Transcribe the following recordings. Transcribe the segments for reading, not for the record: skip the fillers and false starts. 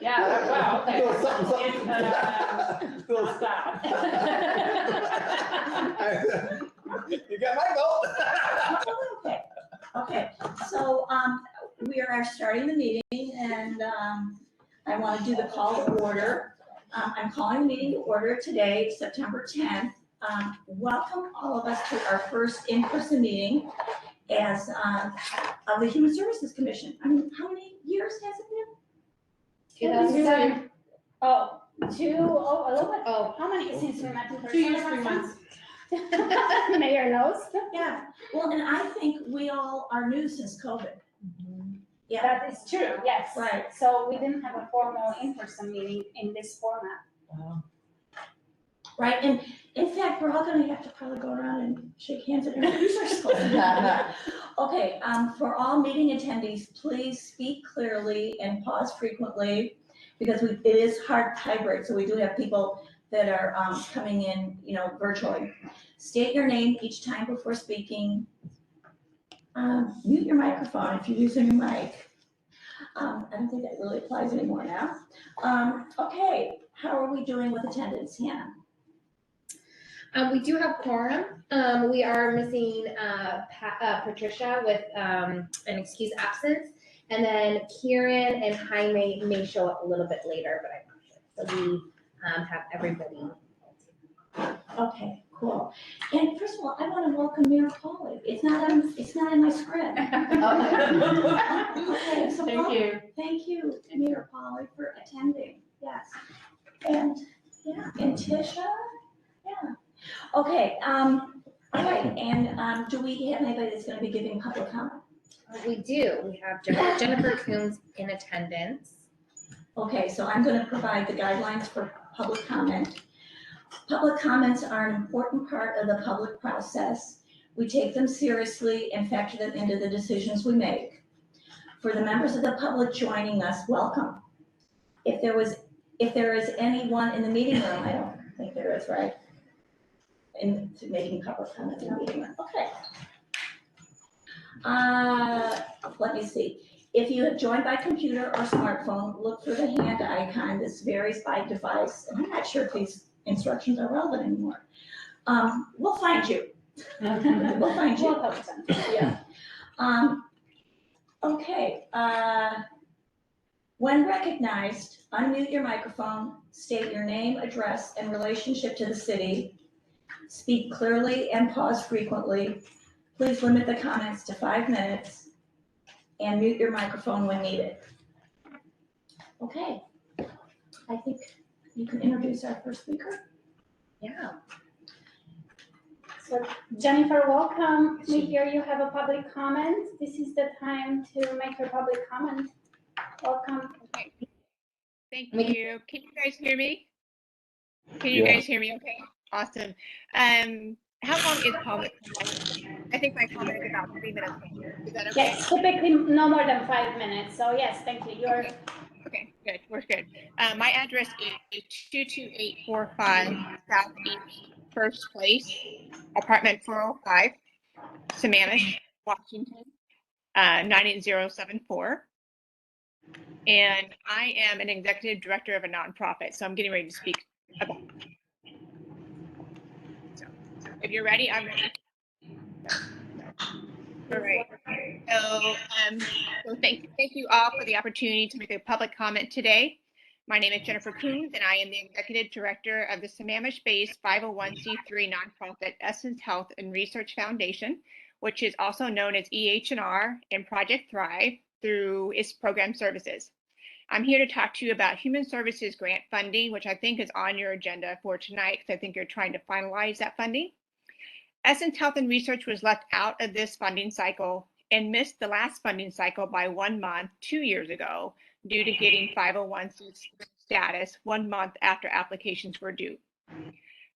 Yeah, wow, okay. Little something. Little Stop. You got my vote. Okay, okay, so, we are starting the meeting and, I want to do the call to order. I'm calling the meeting to order today, September 10th. Welcome all of us to our first in-person meeting as, of the Human Services Commission. I mean, how many years has it been? 2007. Oh, a little bit, how many, since we met in person? 2 years, 3 months. Mayor knows. Yeah, well, and I think we all are new since COVID. Yeah, That is true, yes. right. So we didn't have a formal in-person meeting in this format. Right, and in fact, we're all gonna have to probably go around and shake hands and introduce ourselves. Okay, for all meeting attendees, please speak clearly and pause frequently, because it is hybrid, so we do have people that are, coming in, virtually. State your name each time before speaking. Mute your microphone if you're using your mic. I don't think that really applies anymore now. Okay, how are we doing with attendance, Hannah? We do have quorum. We are missing Patricia with an excused absence, and then Kieran and Jaime may show up a little bit later, but I'm not sure. So we have everybody. Okay, cool. And first of all, I want to welcome Mayor PAULY. It's not in my script. Okay, so Thank you. thank you, Mayor PAULY, for attending. Yes. And Tisha, yeah. Okay, all right, and do we have anybody that's gonna be giving public comment? We do. We have Jennifer Coombs in attendance. Okay, so I'm gonna provide the guidelines for public comment. Public comments are an important part of the public process. We take them seriously and factor them into the decisions we make. For the members of the public joining us, welcome. If there is anyone in the meeting room, I don't think there is, right? In making public comment in the meeting room, okay. Let me see. If you have joined by computer or smartphone, look for the hand icon. This varies by device. And I'm not sure if these instructions are relevant anymore. We'll find you. We'll find you. Yeah. Okay. When recognized, unmute your microphone, state your name, address, and relationship to the city. Speak clearly and pause frequently. Please limit the comments to 5 minutes and mute your microphone when needed. Okay. I think you can introduce our first speaker. Yeah. So Jennifer, welcome. We hear you have a public comment. This is the time to make your public comment. Welcome. Okay. Thank you. Can you guys hear me? Can you guys hear me okay? Awesome. How long is public comment? I think my comment is about 3 minutes long. Is that okay? Yes, typically no more than 5 minutes. So yes, thank you. You're Okay, good. We're good. My address is 22845 Southeast First Place, apartment 405, Sammamish, Washington, 98074. And I am an executive director of a nonprofit, so I'm getting ready to speak about it. So if you're ready, I'm ready. All right. So thank you all for the opportunity to make a public comment today. My name is Jennifer Coombs, and I am the executive director of the Sammamish-based 501c3 nonprofit Essence Health and Research Foundation, which is also known as EH&R and Project Thrive through its program services. I'm here to talk to you about human services grant funding, which I think is on your agenda for tonight, because I think you're trying to finalize that funding. Essence Health and Research was left out of this funding cycle and missed the last funding cycle by 1 month 2 years ago due to getting 501c status 1 month after applications were due.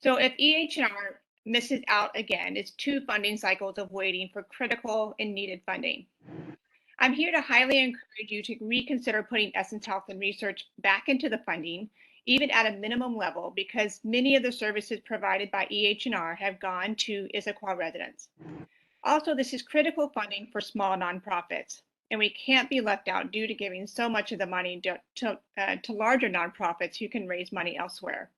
So if EH&R misses out again, it's 2 funding cycles of waiting for critical and needed funding. I'm here to highly encourage you to reconsider putting Essence Health and Research back into the funding, even at a minimum level, because many of the services provided by EH&R have gone to Issaquah residents. Also, this is critical funding for small nonprofits. and we can't be left out due to giving so much of the money to larger nonprofits who can raise money elsewhere.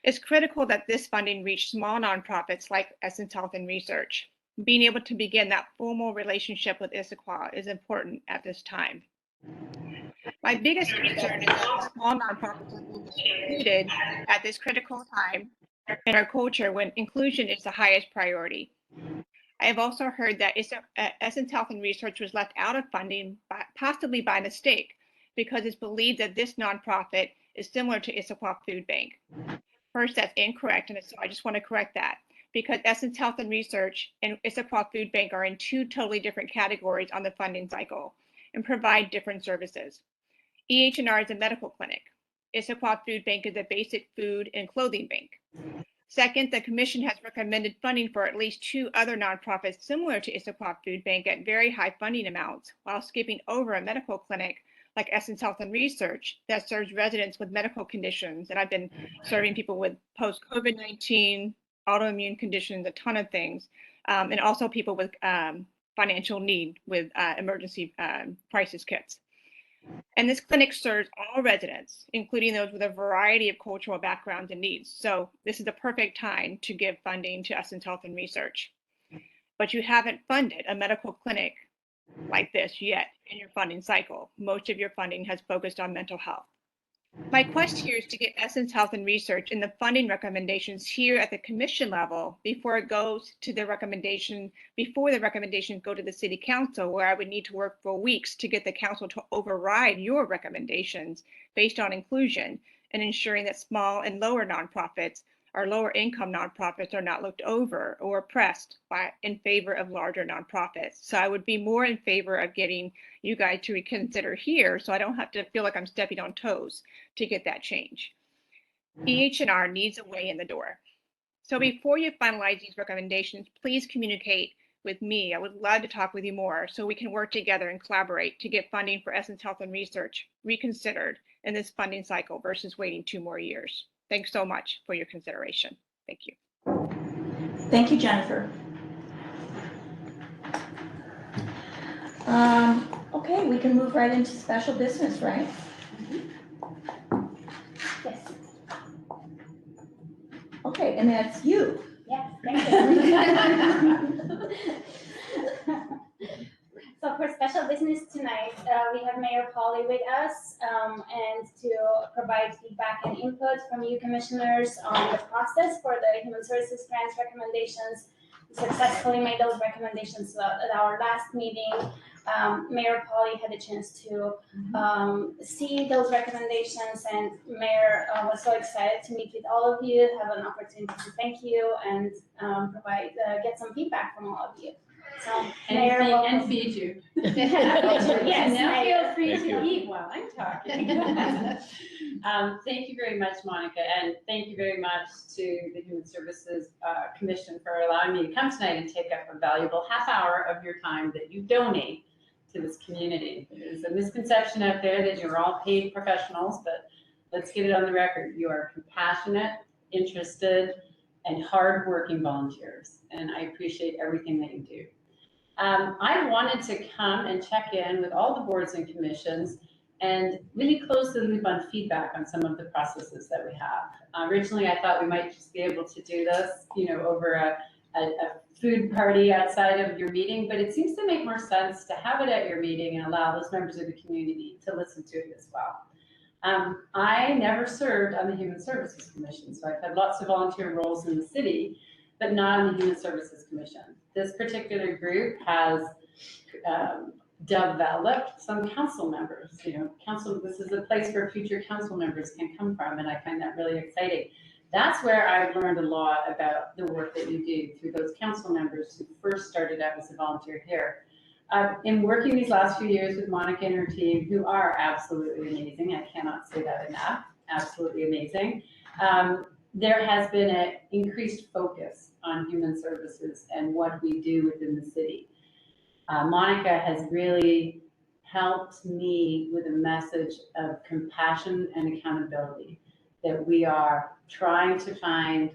It's critical that this funding reach small nonprofits like Essence Health and Research. Being able to begin that formal relationship with Issaquah is important at this time. My biggest concern is that the small nonprofits are being excluded at this critical time in our culture when inclusion is the highest priority. I have also heard that Essence Health and Research was left out of funding, possibly by mistake, because it's believed that this nonprofit is similar to Issaquah Food Bank. First, that's incorrect, and so I just want to correct that, because Essence Health and Research and Issaquah Food Bank are in two totally different categories on the funding cycle and provide different services. EH&R is a medical clinic. Issaquah Food Bank is a basic food and clothing bank. Second, the Commission has recommended funding for at least two other nonprofits similar to Issaquah Food Bank at very high funding amounts, while skipping over a medical clinic like Essence Health and Research that serves residents with medical conditions. And I've been serving people with post-COVID-19, autoimmune conditions, a ton of things, and also people with financial need with emergency crisis kits. And this clinic serves all residents, including those with a variety of cultural backgrounds and needs. So this is the perfect time to give funding to Essence Health and Research. But you haven't funded a medical clinic like this yet in your funding cycle. Most of your funding has focused on mental health. My quest here is to get Essence Health and Research in the funding recommendations here at the Commission level before it goes to the recommendation, before the recommendations go to the City Council, where I would need to work for weeks to get the Council to override your recommendations based on inclusion and ensuring that small and lower nonprofits or lower income nonprofits are not looked over or oppressed in favor of larger nonprofits. So I would be more in favor of getting you guys to reconsider here so I don't have to feel like I'm stepping on toes to get that change. EH&R needs a way in the door. So before you finalize these recommendations, please communicate with me. I would love to talk with you more so we can work together and collaborate to get funding for Essence Health and Research reconsidered in this funding cycle versus waiting 2 more years. Thanks so much for your consideration. Thank you. Thank you, Jennifer. Okay, we can move right into special business, right? Yes, Okay, and that's you. yes, thank you. So for special business tonight, we have Mayor PAULY with us, and to provide feedback and input from you commissioners on the process for the Human Services Grants recommendations. We successfully made those recommendations at our last meeting. Mayor PAULY had a chance to see those recommendations, and Mayor was so excited to meet with all of you, have an opportunity to thank you and get some feedback from all of you. So, Mayor, And feed you. Yes, Now Mayor. feel free Thank you. to eat while I'm talking. Thank you very much, Monica, and thank you very much to the Human Services Commission for allowing me to come tonight and take up a valuable half hour of your time that you donate to this community. There's a misconception out there that you're all paid professionals, but let's get it on the record. You are compassionate, interested, and hardworking volunteers, and I appreciate everything that you do. I wanted to come and check in with all the boards and commissions and really close the loop on feedback on some of the processes that we have. Originally, I thought we might just be able to do this, over a food party outside of your meeting, but it seems to make more sense to have it at your meeting and allow those members of the community to listen to it as well. I never served on the Human Services Commission, so I've had lots of volunteer roles in the city, but not on the Human Services Commission. This particular group has developed some council members. This is a place where future council members can come from, and I find that really exciting. That's where I've learned a lot about the work that you do through those council members who first started out as a volunteer here. In working these last few years with Monica and her team, who are absolutely amazing, I cannot say that enough, absolutely amazing, there has been an increased focus on human services and what we do within the city. Monica has really helped me with a message of compassion and accountability, that we are trying to find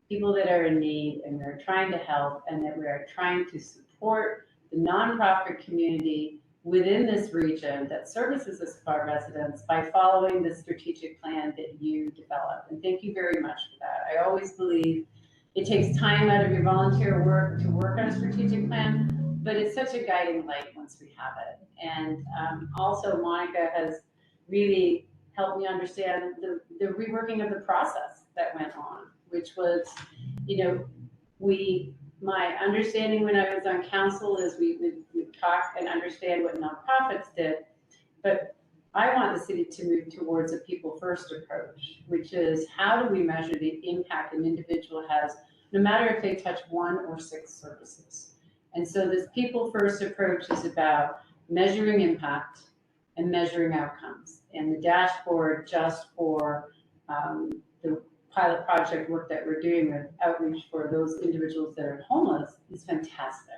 people that are in need and we're trying to help, and that we are trying to support the nonprofit community within this region that services Issaquah residents by following the strategic plan that you developed. And thank you very much for that. I always believe it takes time out of your volunteer work to work on a strategic plan, but it's such a guiding light once we have it. And also Monica has really helped me understand the reworking of the process that went on, which was, my understanding when I was on council is we talk and understand what nonprofits did, but I want the city to move towards a people first approach, which is how do we measure the impact an individual has, no matter if they touch 1 or 6 services. And so this people first approach is about measuring impact and measuring outcomes. And the dashboard just for the pilot project work that we're doing with outreach for those individuals that are homeless is fantastic.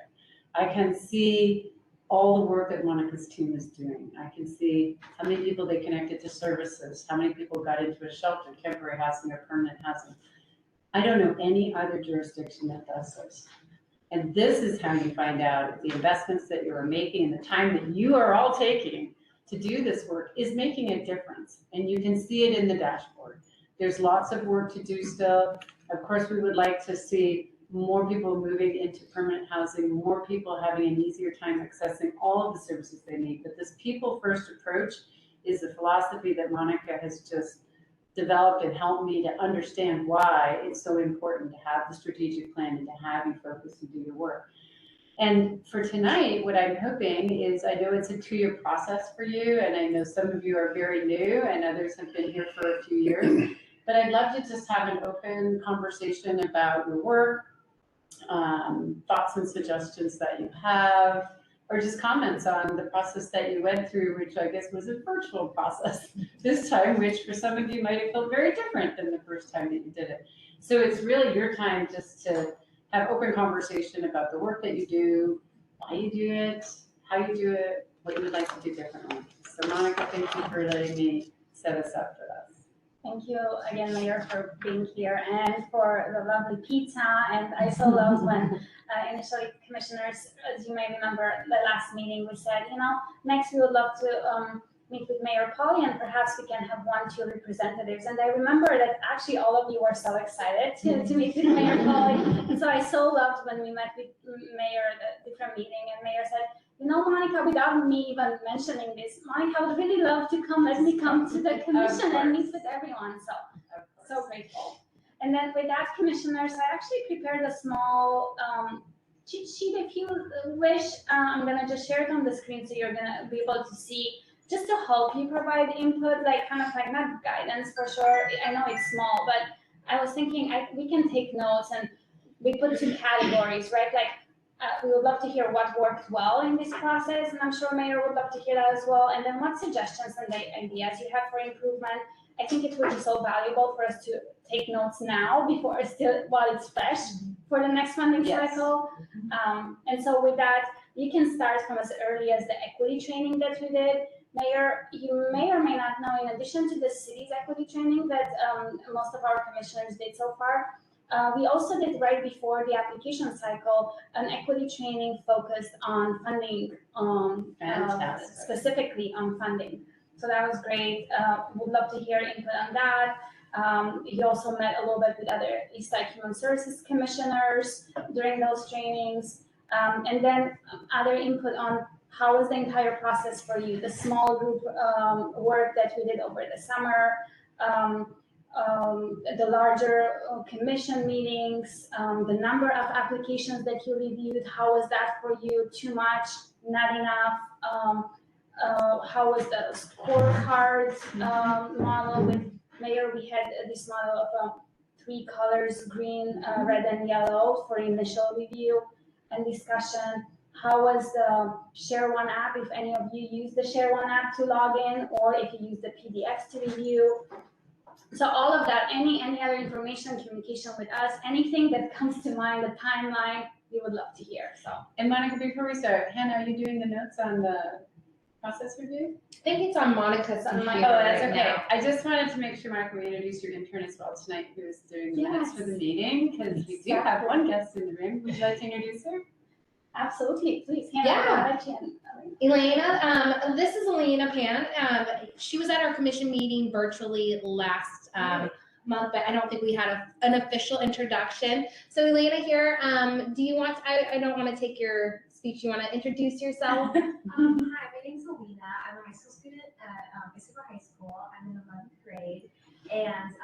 I can see all the work that Monica's team is doing. I can see how many people they connected to services, how many people got into a shelter, temporary housing or permanent housing. I don't know any other jurisdiction that does this. And this is how you find out if the investments that you are making and the time that you are all taking to do this work is making a difference. And you can see it in the dashboard. There's lots of work to do still. Of course, we would like to see more people moving into permanent housing, more people having an easier time accessing all of the services they need. But this people first approach is a philosophy that Monica has just developed and helped me to understand why it's so important to have the strategic plan and to have you focus and do your work. And for tonight, what I'm hoping is, I know it's a 2-year process for you, and I know some of you are very new and others have been here for a few years, but I'd love to just have an open conversation about your work, thoughts and suggestions that you have, or just comments on the process that you went through, which I guess was a virtual process this time, which for some of you might have felt very different than the first time that you did it. So it's really your time just to have open conversation about the work that you do, why you do it, how you do it, what you would like to do differently. So Monica, thank you for letting me set us up for this. Thank you again, Mayor, for being here and for the lovely pizza. And I so loved when initially commissioners, as you may remember, the last meeting, we said, next we would love to meet with Mayor PAULY and perhaps we can have 1-2 representatives. And I remember that actually all of you were so excited to meet with Mayor PAULY. And so I so loved when we met with Mayor at a different meeting and Mayor said, Monica, without me even mentioning this, Monica would really love to let me come to the commission and meet with everyone. So grateful. And then with that, commissioners, I actually prepared a small cheat sheet if you wish. I'm gonna just share it on the screen so you're gonna be able to see, just to help you provide input, kind of not guidance for sure. I know it's small, but I was thinking we can take notes and we put 2 categories, right? We would love to hear what worked well in this process, and I'm sure Mayor would love to hear that as well. And then what suggestions and ideas you have for improvement. I think it would be so valuable for us to take notes now while it's fresh for the next funding cycle. And so with that, you can start from as early as the equity training that we did. Mayor, you may or may not know, in addition to the city's equity training that most of our commissioners did so far, we also did right before the application cycle an equity training focused on funding, specifically on funding. So that was great. Would love to hear input on that. He also met a little bit with other Eastside Human Services commissioners during those trainings. And then other input on how was the entire process for you, the small group work that we did over the summer, the larger commission meetings, the number of applications that you reviewed, how was that for you? Too much, not enough? How was the scorecard model with Mayor? We had this model of 3 colors, green, red, and yellow for initial review and discussion. How was the Share One app, if any of you use the Share One app to log in, or if you use the PDFs to review? So all of that, any other information, communication with us, anything that comes to mind, the timeline, we would love to hear. So. And Monica, before we start, Hannah, are you doing the notes on the process review? I think it's on Monica's Oh, computer that's right okay. now. I just wanted to make sure, Monica, we introduced your intern as well tonight, who is doing the minutes for the meeting, because we do have one guest in the room. Would you like to introduce her? Absolutely, please, Hannah, Yeah. I'll let you Elena, this is Elena Pan. She was at our commission meeting virtually last month, but I don't think we had an official introduction. So Elena here, do you want, I don't want to take your speech. You want to introduce yourself? Hi, my name's Alina. I'm a high school student at Issaquah High School. I'm in the 11th grade, and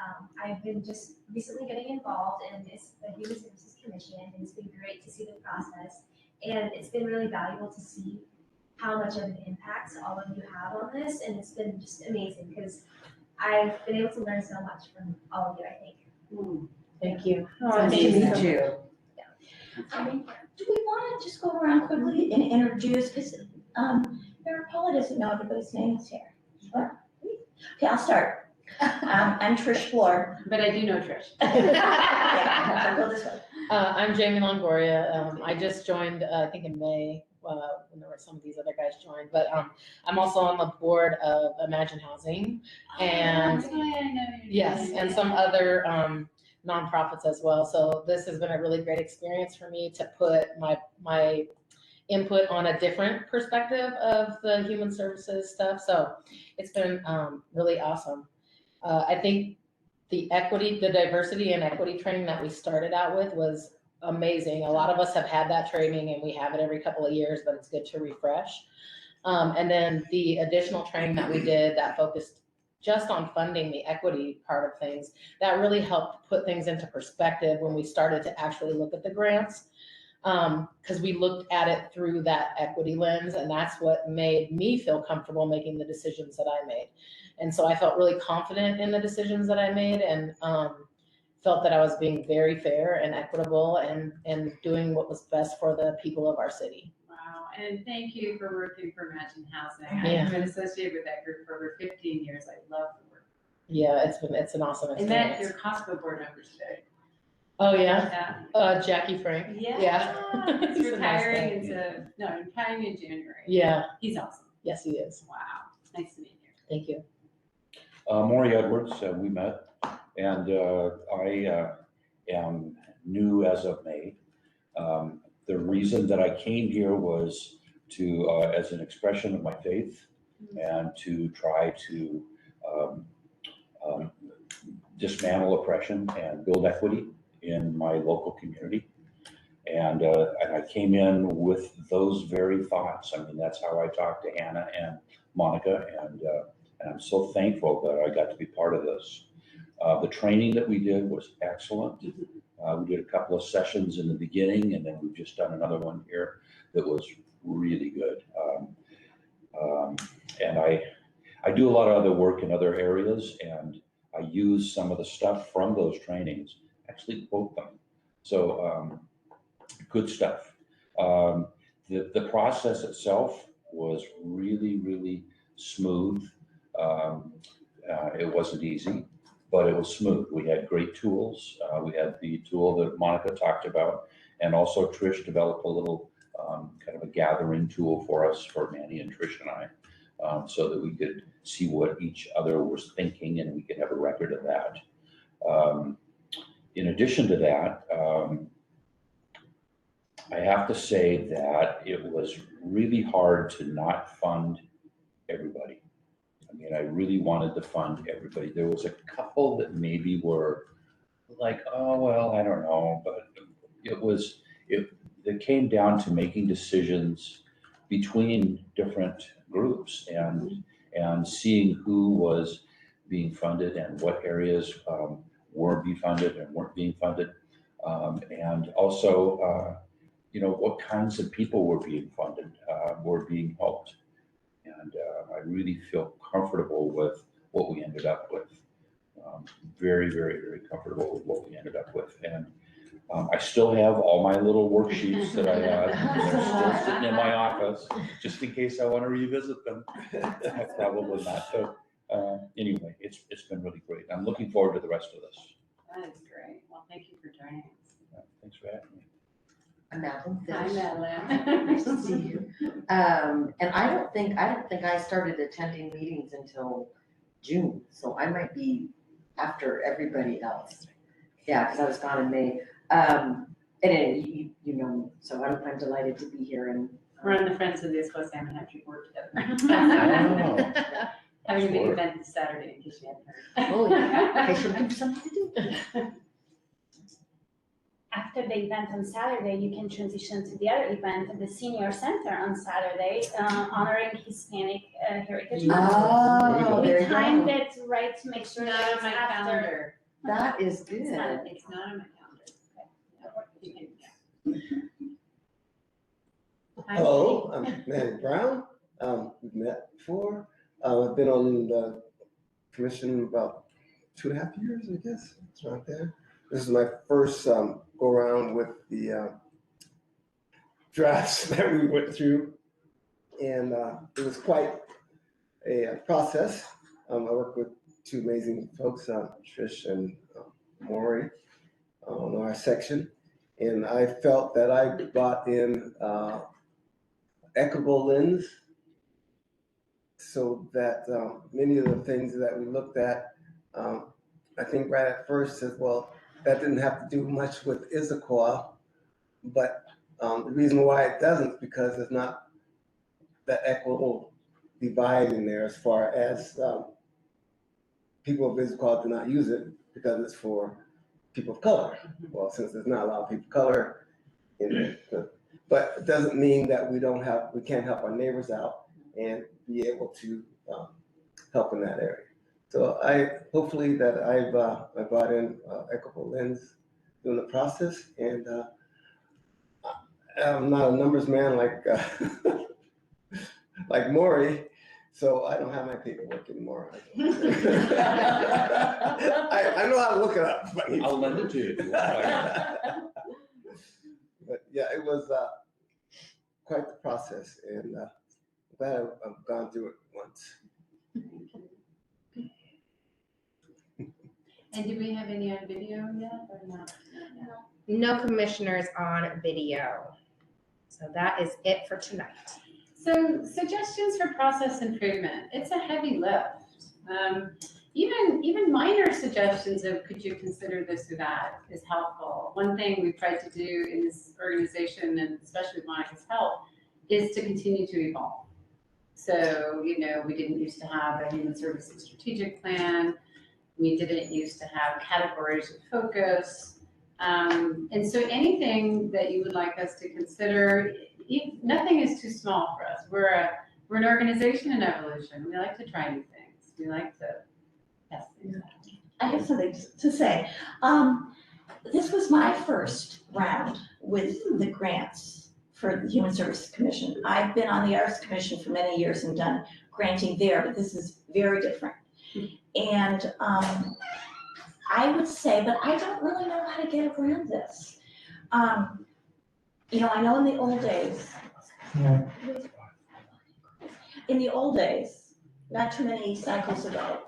I've been just recently getting involved in the Human Services Commission, and it's been great to see the process, and it's been really valuable to see how much of an impact all of you have on this, and it's been just amazing because I've been able to learn so much from all of you, I think. Thank you. Oh, Nice thank to you. meet you. Do we want to just go around quickly and introduce, because Mayor Paula doesn't know everybody's names here. Sure. Okay, I'll start. I'm Trish Floor. But I do know Trish. Yeah, so go this way. I'm Jamie Longoria. I just joined, I think in May, when there were some of these other guys joined, but I'm also on the board of Imagine Housing and That's why I know you. yes, and some other nonprofits as well. So this has been a really great experience for me to put my input on a different perspective of the human services stuff. So it's been really awesome. I think the diversity and equity training that we started out with was amazing. A lot of us have had that training and we have it every couple of years, but it's good to refresh. And then the additional training that we did that focused just on funding the equity part of things, that really helped put things into perspective when we started to actually look at the grants. Because we looked at it through that equity lens, and that's what made me feel comfortable making the decisions that I made. And so I felt really confident in the decisions that I made, and felt that I was being very fair and equitable and doing what was best for the people of our city. Wow, and thank you for working for Imagine Housing. Yeah. I've been associated with that group for over 15 years. I love the work. Yeah, it's an awesome I met experience. your Costco board members today. Oh yeah, Jackie Frank. Yeah. He's He's a nice retiring guy. retiring in January. Yeah, He's awesome. yes he is. Wow, nice to meet you. Thank you. Maury Edwards, we met, and I am new as of May. The reason that I came here was to, as an expression of my faith, and to try to dismantle oppression and build equity in my local community. And I came in with those very thoughts. I mean, that's how I talked to Hannah and Monica, and I'm so thankful that I got to be part of this. The training that we did was excellent. We did a couple of sessions in the beginning, and then we've just done another one here that was really good. And I do a lot of other work in other areas, and I use some of the stuff from those trainings, actually quote them. So good stuff. The process itself was really, really smooth. It wasn't easy, but it was smooth. We had great tools. We had the tool that Monica talked about, and also Trish developed a little kind of a gathering tool for us, for Manny and Trish and I, so that we could see what each other was thinking and we could have a record of that. In addition to that, I have to say that it was really hard to not fund everybody. I mean, I really wanted to fund everybody. There was a couple that maybe were like, oh, well, I don't know, but it came down to making decisions between different groups and seeing who was being funded and what areas weren't being funded and weren't being funded. And also, what kinds of people were being funded, were being helped. And I really feel comfortable with what we ended up with. Very, very, very comfortable with what we ended up with. And I still have all my little worksheets that I had. They're still sitting in my office, just in case I want to revisit them. Probably not. But anyway, it's been really great. I'm looking forward to the rest of this. That is great. Well, thank you for joining us. Thanks for having me. I'm Madeline Hi, Fish. Madeline. Nice to see you. And I don't think I started attending meetings until June, so I might be after everybody else. Yeah, because I was gone in May. And you know me, so I'm delighted to be here and. We're on the Friends of the Issaquah Salmon Hatchery board together. Oh. Having a big Sure. event this Saturday, in case you hadn't heard. Oh, yeah, I should have something to do. After the event on Saturday, you can transition to the other event at the Senior Center on Saturday, honoring Hispanic Heritage Month. Oh, there We you go. timed it right to make sure that Not on it's my after. calendar. That is It's good. not on my calendar. Okay. Hello, I'm Manny Brown. We've met before. I've been on the commission about 2.5 years, I guess. It's right there. This is my first go around with the drafts that we went through, and it was quite a process. I worked with two amazing folks, Trish and Maury, on our section, and I felt that I brought in equitable lens, so that many of the things that we looked at, I think right at first said, well, that didn't have to do much with Issaquah, but the reason why it doesn't, because there's not that equitable divide in there as far as people of Issaquah do not use it because it's for people of color. Well, since there's not a lot of people of color in it, but it doesn't mean that we can't help our neighbors out and be able to help in that area. So hopefully that I brought in equitable lens during the process, and I'm not a numbers man like like Maury, so I don't have my paperwork anymore. I know how to look it up. But I'll lend it to you if you want. But yeah, it was quite the process, and glad I've gone through it once. And do we have any on video yet or not? No commissioners on video. So that is it for tonight. So suggestions for process improvement. It's a heavy lift. Even minor suggestions of could you consider this or that is helpful. One thing we've tried to do in this organization, and especially with Monica's help, is to continue to evolve. So, we didn't used to have a human services strategic plan. We didn't used to have categories of focus. And so anything that you would like us to consider, nothing is too small for us. We're an organization in evolution. We like to try new things. We like to test things out. I have something to say. This was my first round with the grants for the Human Services Commission. I've been on the Arts Commission for many years and done granting there, but this is very different. And I would say, but I don't really know how to get around this. I know in the old days, not too many cycles ago,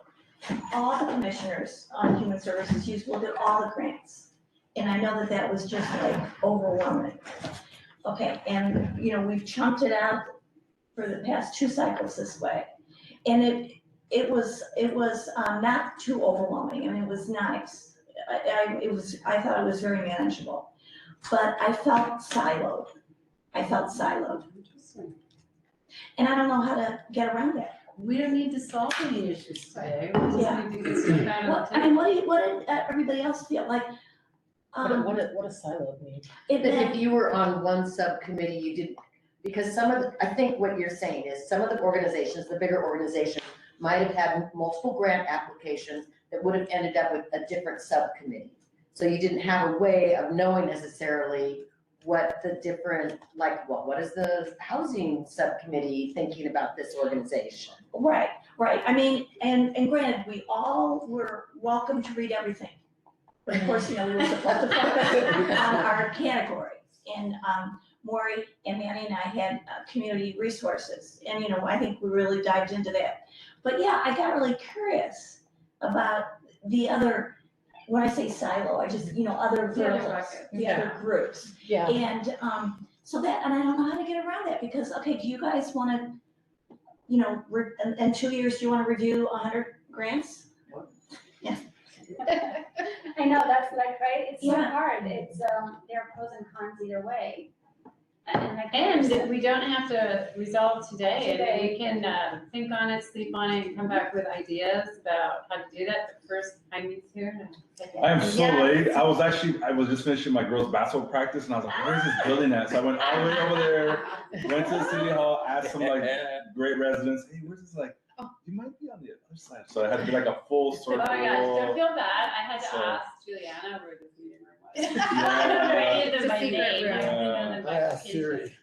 all the commissioners on human services used to look at all the grants. And I know that was just like overwhelming. Okay, and we've chunked it out for the past 2 cycles this way. And it was not too overwhelming, and it was nice. I thought it was very manageable, but I felt siloed. And I don't know how to get around that. We don't need to solve any issues today. We just Yeah. need to get stuff out What, of the I table. mean, what did everybody else feel like? What does siloed mean? It That meant, if you were on one subcommittee, you didn't, because I think what you're saying is some of the organizations, the bigger organizations, might have had multiple grant applications that would have ended up with a different subcommittee. So you didn't have a way of knowing necessarily what the different, like, what is the housing subcommittee thinking about this organization? right. I mean, and granted, we all were welcome to read everything. But of course, we were supposed to focus on our categories. And Maury and Manny and I had community resources. And, I think we really dived into that. But yeah, I got really curious about the other, when I say silo, I just, other verticals, the other groups. Yeah. And and I don't know how to get around that because, okay, do you guys want to, in 2 years, do you want to review 100 grants? I know, that's right? It's so Yeah. hard. There are pros and either way. And And we don't have to resolve today, and we can think on it, sleep on it, and come back with ideas about how to do that. But first, Jaime's here. I am so Yeah. late. I was just finishing my girls' basketball practice, and I was like, "Where's this building at?" So I went all the way over there, went to the city hall, asked some like great residents, "Hey, where's this?" Like, "Oh, you might be on the other side." So I had to do like a full Oh circle. my gosh, don't feel bad. I had to So- ask Juliana where this meeting room was. Yeah. Either It's a by secret name, room. I didn't know them by I asked location. Siri.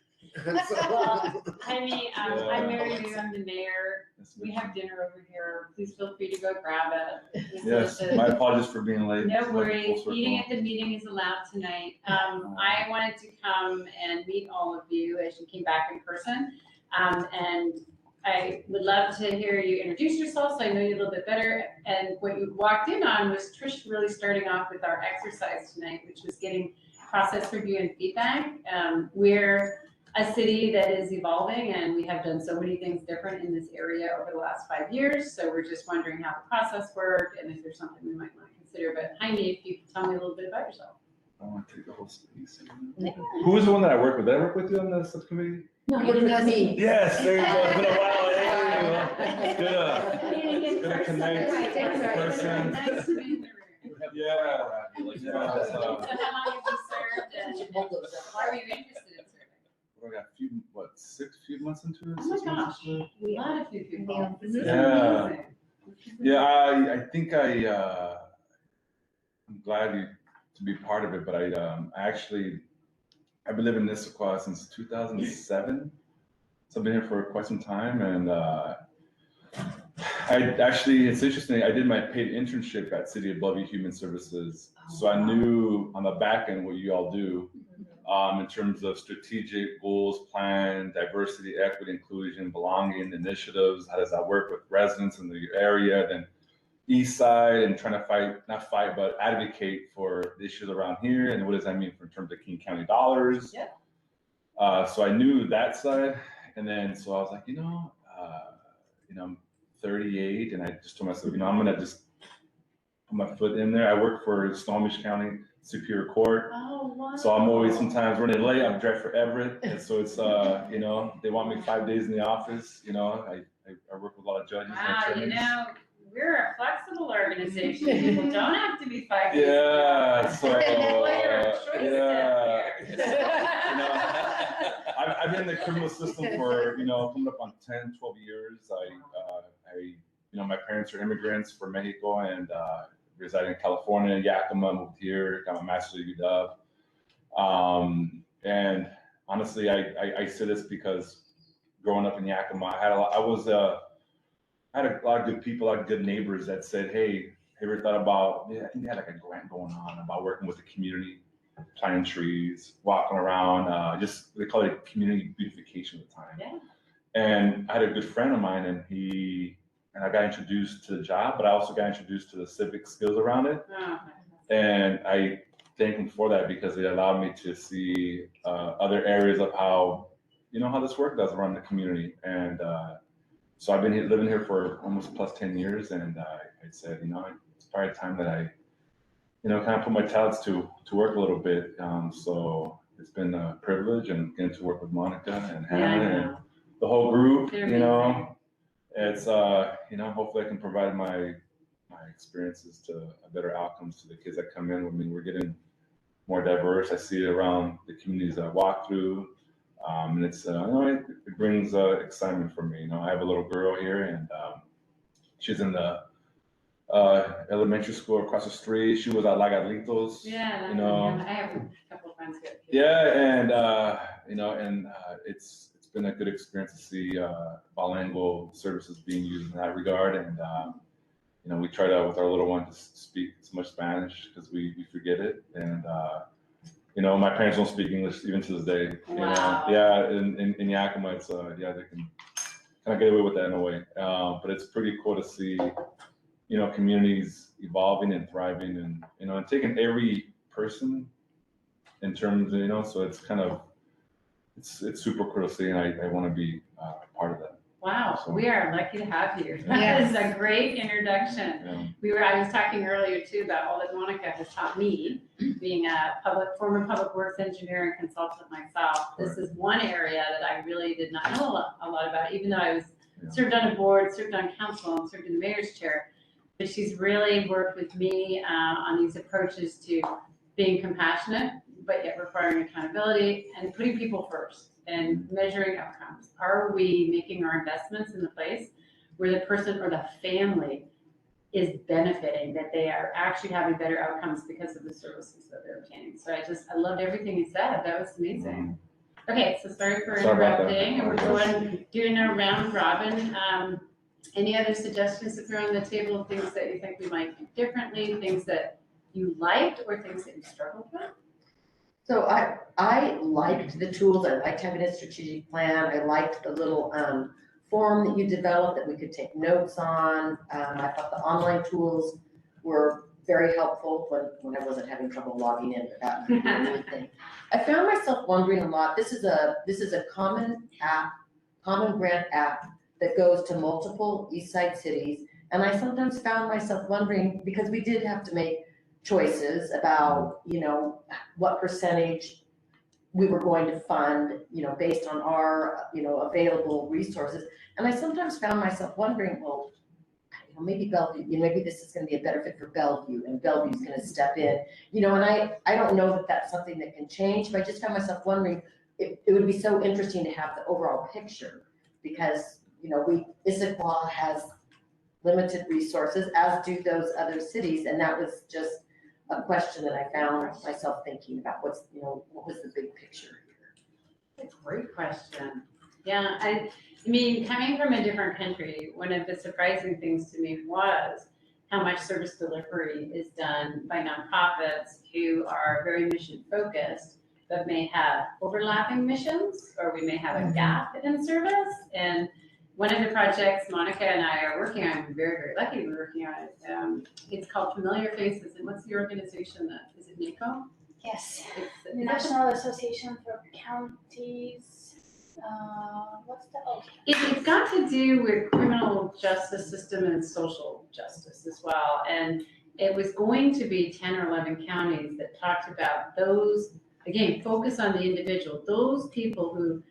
Well, Jaime, I'm Mary Yeah. Lou, I'm the mayor. We have dinner over here. Please feel free to go grab it. Yes, This is- my apologies for being late. No It's like a full worries, circle. eating at the meeting is allowed tonight. I wanted to come and meet all of you as you came back in person. And I would love to hear you introduce yourself, so I know you a little bit better. And what you walked in on was Trish really starting off with our exercise tonight, which was getting process review and feedback. We're a city that is evolving, and we have done so many things different in this area over the last 5 years. So we're just wondering how the process worked and if there's something we might want to consider. But Jaime, if you could tell me a little bit about yourself. I want to take the whole space. Who was the one that I worked with? Did I work with you on the subcommittee? No, you didn't have me. Yes, there you go. It's been a while. Hey, it's good to connect Right, in right. person. Nice to be in the room. Yeah. So how long have you served and why were you interested in serving? I got few months into it. Oh my 6 months gosh. into it. A lot of people. This is Yeah. amazing. Yeah, I think I'm glad to be part of it, but I've been living in Issaquah since 2007. So I've been here for quite some time, and it's interesting. I did my paid internship at City of Bellevue Human Services, so I knew on the back end what you all do in terms of strategic goals, plan, diversity, equity, inclusion, belonging initiatives. How does that work with residents in the area? Then East Side, and trying to but advocate for the issues around here, and what does that mean in terms of King County dollars? Yeah. So I knew that side, and then so I was like, I'm 38, and I just told myself, I'm gonna just put my foot in there. I work for Snohomish County Superior Court, Oh, wow. so I'm always sometimes running late. I'm driving for Everett, and so it's they want me 5 days in the office. I work with a lot of judges and Wow, attorneys. we're a flexible organization. People don't have to be 5 days. Yeah, so Employer of choice yeah. down I've been in the criminal system for coming up on 10, 12 years. My parents are immigrants from Mexico and residing in California, Yakima, moved here, got my master's at UW. And honestly, I say this because growing up in Yakima, I had a lot of good people, a lot of good neighbors that said, "Hey, have you ever thought about?" I think they had like a grant going on about working with the community, planting trees, walking around. They call it community beautification at the time. Yeah. And I had a good friend of mine, and I got introduced to the job, but I also got introduced to the civic skills around it. Oh, And I thank them for that because it allowed me to see other areas of how this work does around the community. And so I've been living here for almost plus 10 years, and I said, it's probably time that I, kind of put my talents to work a little bit. So it's been a privilege, and getting to work with Monica and Hannah and the whole group. They're amazing. It's hopefully I can provide my experiences to better outcomes to the kids that come in. I mean, we're getting more diverse. I see it around the communities I walk through. And it's it brings excitement for me. I have a little girl here, and she's in the elementary school across the street. She was at Lagalitos. Yeah, I have a couple of friends here. Yeah, and it's been a good experience to see bilingual services being used in that regard. And we try to, with our little one, to speak as much Spanish because we forget it. And my parents don't speak English even to this day. Wow. Yeah, in Yakima, it's they can kind of get away with that in a way. But it's pretty cool to see, communities evolving and thriving, and taking every person in terms of, so it's kind of, it's super cool to see, and I want to be part of that. Wow, So- we are lucky to have you. That is a great introduction. Yeah. I was talking earlier too about all that Monica has taught me, being a former public works engineer and consultant myself. This is one area that I really did not know a lot about, even though I was served on a board, served on council, and served in the mayor's chair. But she's really worked with me on these approaches to being compassionate, but yet requiring accountability and putting people first and measuring outcomes. Are we making our investments in the place where the person or the family is benefiting, that they are actually having better outcomes because of the services that they're obtaining? So I loved everything you said. That was amazing. Okay, so sorry for Sorry about that. interrupting. And we're doing a round robin. Any other suggestions to throw on the table, things that you think we might do differently, things that you liked or things that you struggled with? So I liked the tools, I liked having a strategic plan, I liked the little form that you developed that we could take notes on. I thought the online tools were very helpful when I wasn't having trouble logging in without doing anything. I found myself wondering a lot, this is a common grant app that goes to multiple East Side cities. And I sometimes found myself wondering, because we did have to make choices about, what percentage we were going to fund, based on our, available resources. And I sometimes found myself wondering, well, maybe Bellevue, maybe this is gonna be a better fit for Bellevue and Bellevue's gonna step in, and I don't know that that's something that can change, but I just found myself wondering, it would be so interesting to have the overall picture because, Issaquah has limited resources, as do those other cities, and that was just a question that I found myself thinking about. What was the big picture here? That's a great question. Yeah, I mean, coming from a different country, one of the surprising things to me was how much service delivery is done by nonprofits who are very mission focused, but may have overlapping missions, or we may have a gap in service. And one of the projects Monica and I are working on, we're very, very lucky to be working on it. It's called Familiar Faces. And what's the organization is it NACO? Yes, It's the National Association for Counties, what's the, It's got to do with criminal justice system and social justice as well. And it was going to be 10 or 11 counties that talked about those, again, focus on the individual, those people who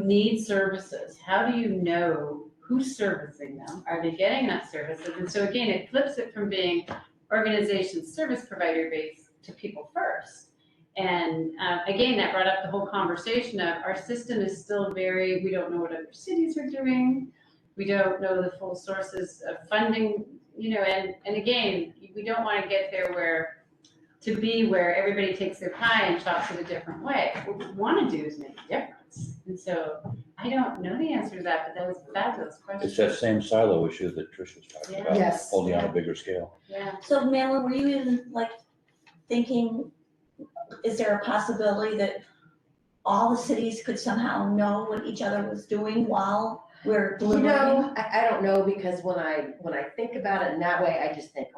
need services. How do you know who's servicing them? Are they getting enough services? And so again, it flips it from being organization service provider based to people first. And again, that brought up the whole conversation of our system is still we don't know what other cities are doing. We don't know the full sources of funding, and again, we don't want to get there where everybody takes their pie and chops it a different way. What we want to do is make a difference. And so I don't know the answer to that, but that was a fabulous question. It's that same silo issue that Trish was talking about, Yes. holding on a bigger scale. Yeah. So Marilyn, were you even thinking, is there a possibility that all the cities could somehow know what each other was doing while we're deliberating? I don't know, because when I think about it in that way, I just think,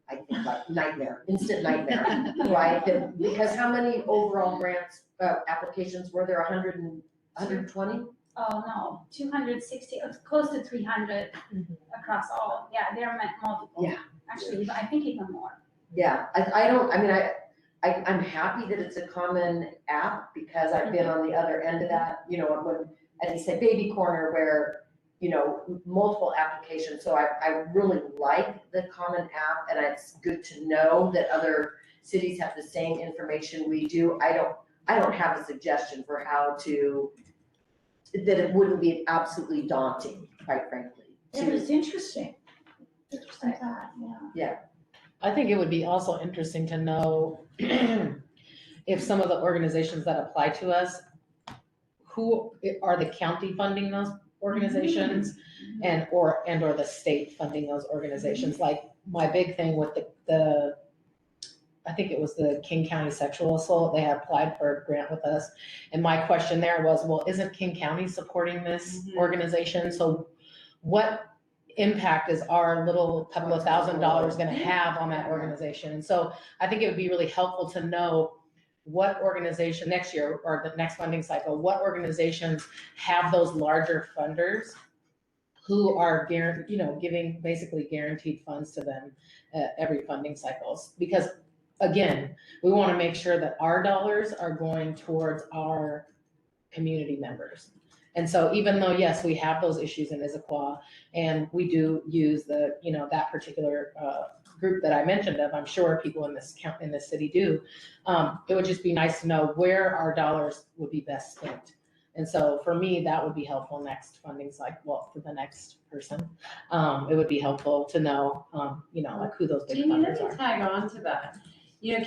I think like nightmare, instant nightmare, right? Because how many overall grants, applications were there, 120? oh no, 260, it's close to 300 across all, there are multiple. Yeah. Actually, I think even more. Yeah, I'm happy that it's a common app because I've been on the other end of that, when, as you said, baby corner where, multiple applications. So I really like the common app, and it's good to know that other cities have the same information we do. I don't have a suggestion for how that it wouldn't be absolutely daunting, quite frankly. It was interesting. Interesting thought, yeah. I think it would be also interesting to know if some of the organizations that apply to us, who are the county funding those organizations and or the state funding those organizations. Like my big thing with the I think it was the King County Sexual Assault, they had applied for a grant with us. And my question there was, well, isn't King County supporting this organization? So what impact is our little couple of $1,000s gonna have on that organization? And so I think it would be really helpful to know what organization next year or the next funding cycle, what organizations have those larger funders who are giving basically guaranteed funds to them at every funding cycles. Because again, we want to make sure that our dollars are going towards our community members. And so even though, yes, we have those issues in Issaquah, and we do use that particular group that I mentioned of, I'm sure people in this city do, it would just be nice to know where our dollars would be best spent. And so for me, that would be helpful next funding cycle, well, for the next person. It would be helpful to know, like who those big Jeannie, let funders me are. tag on to that.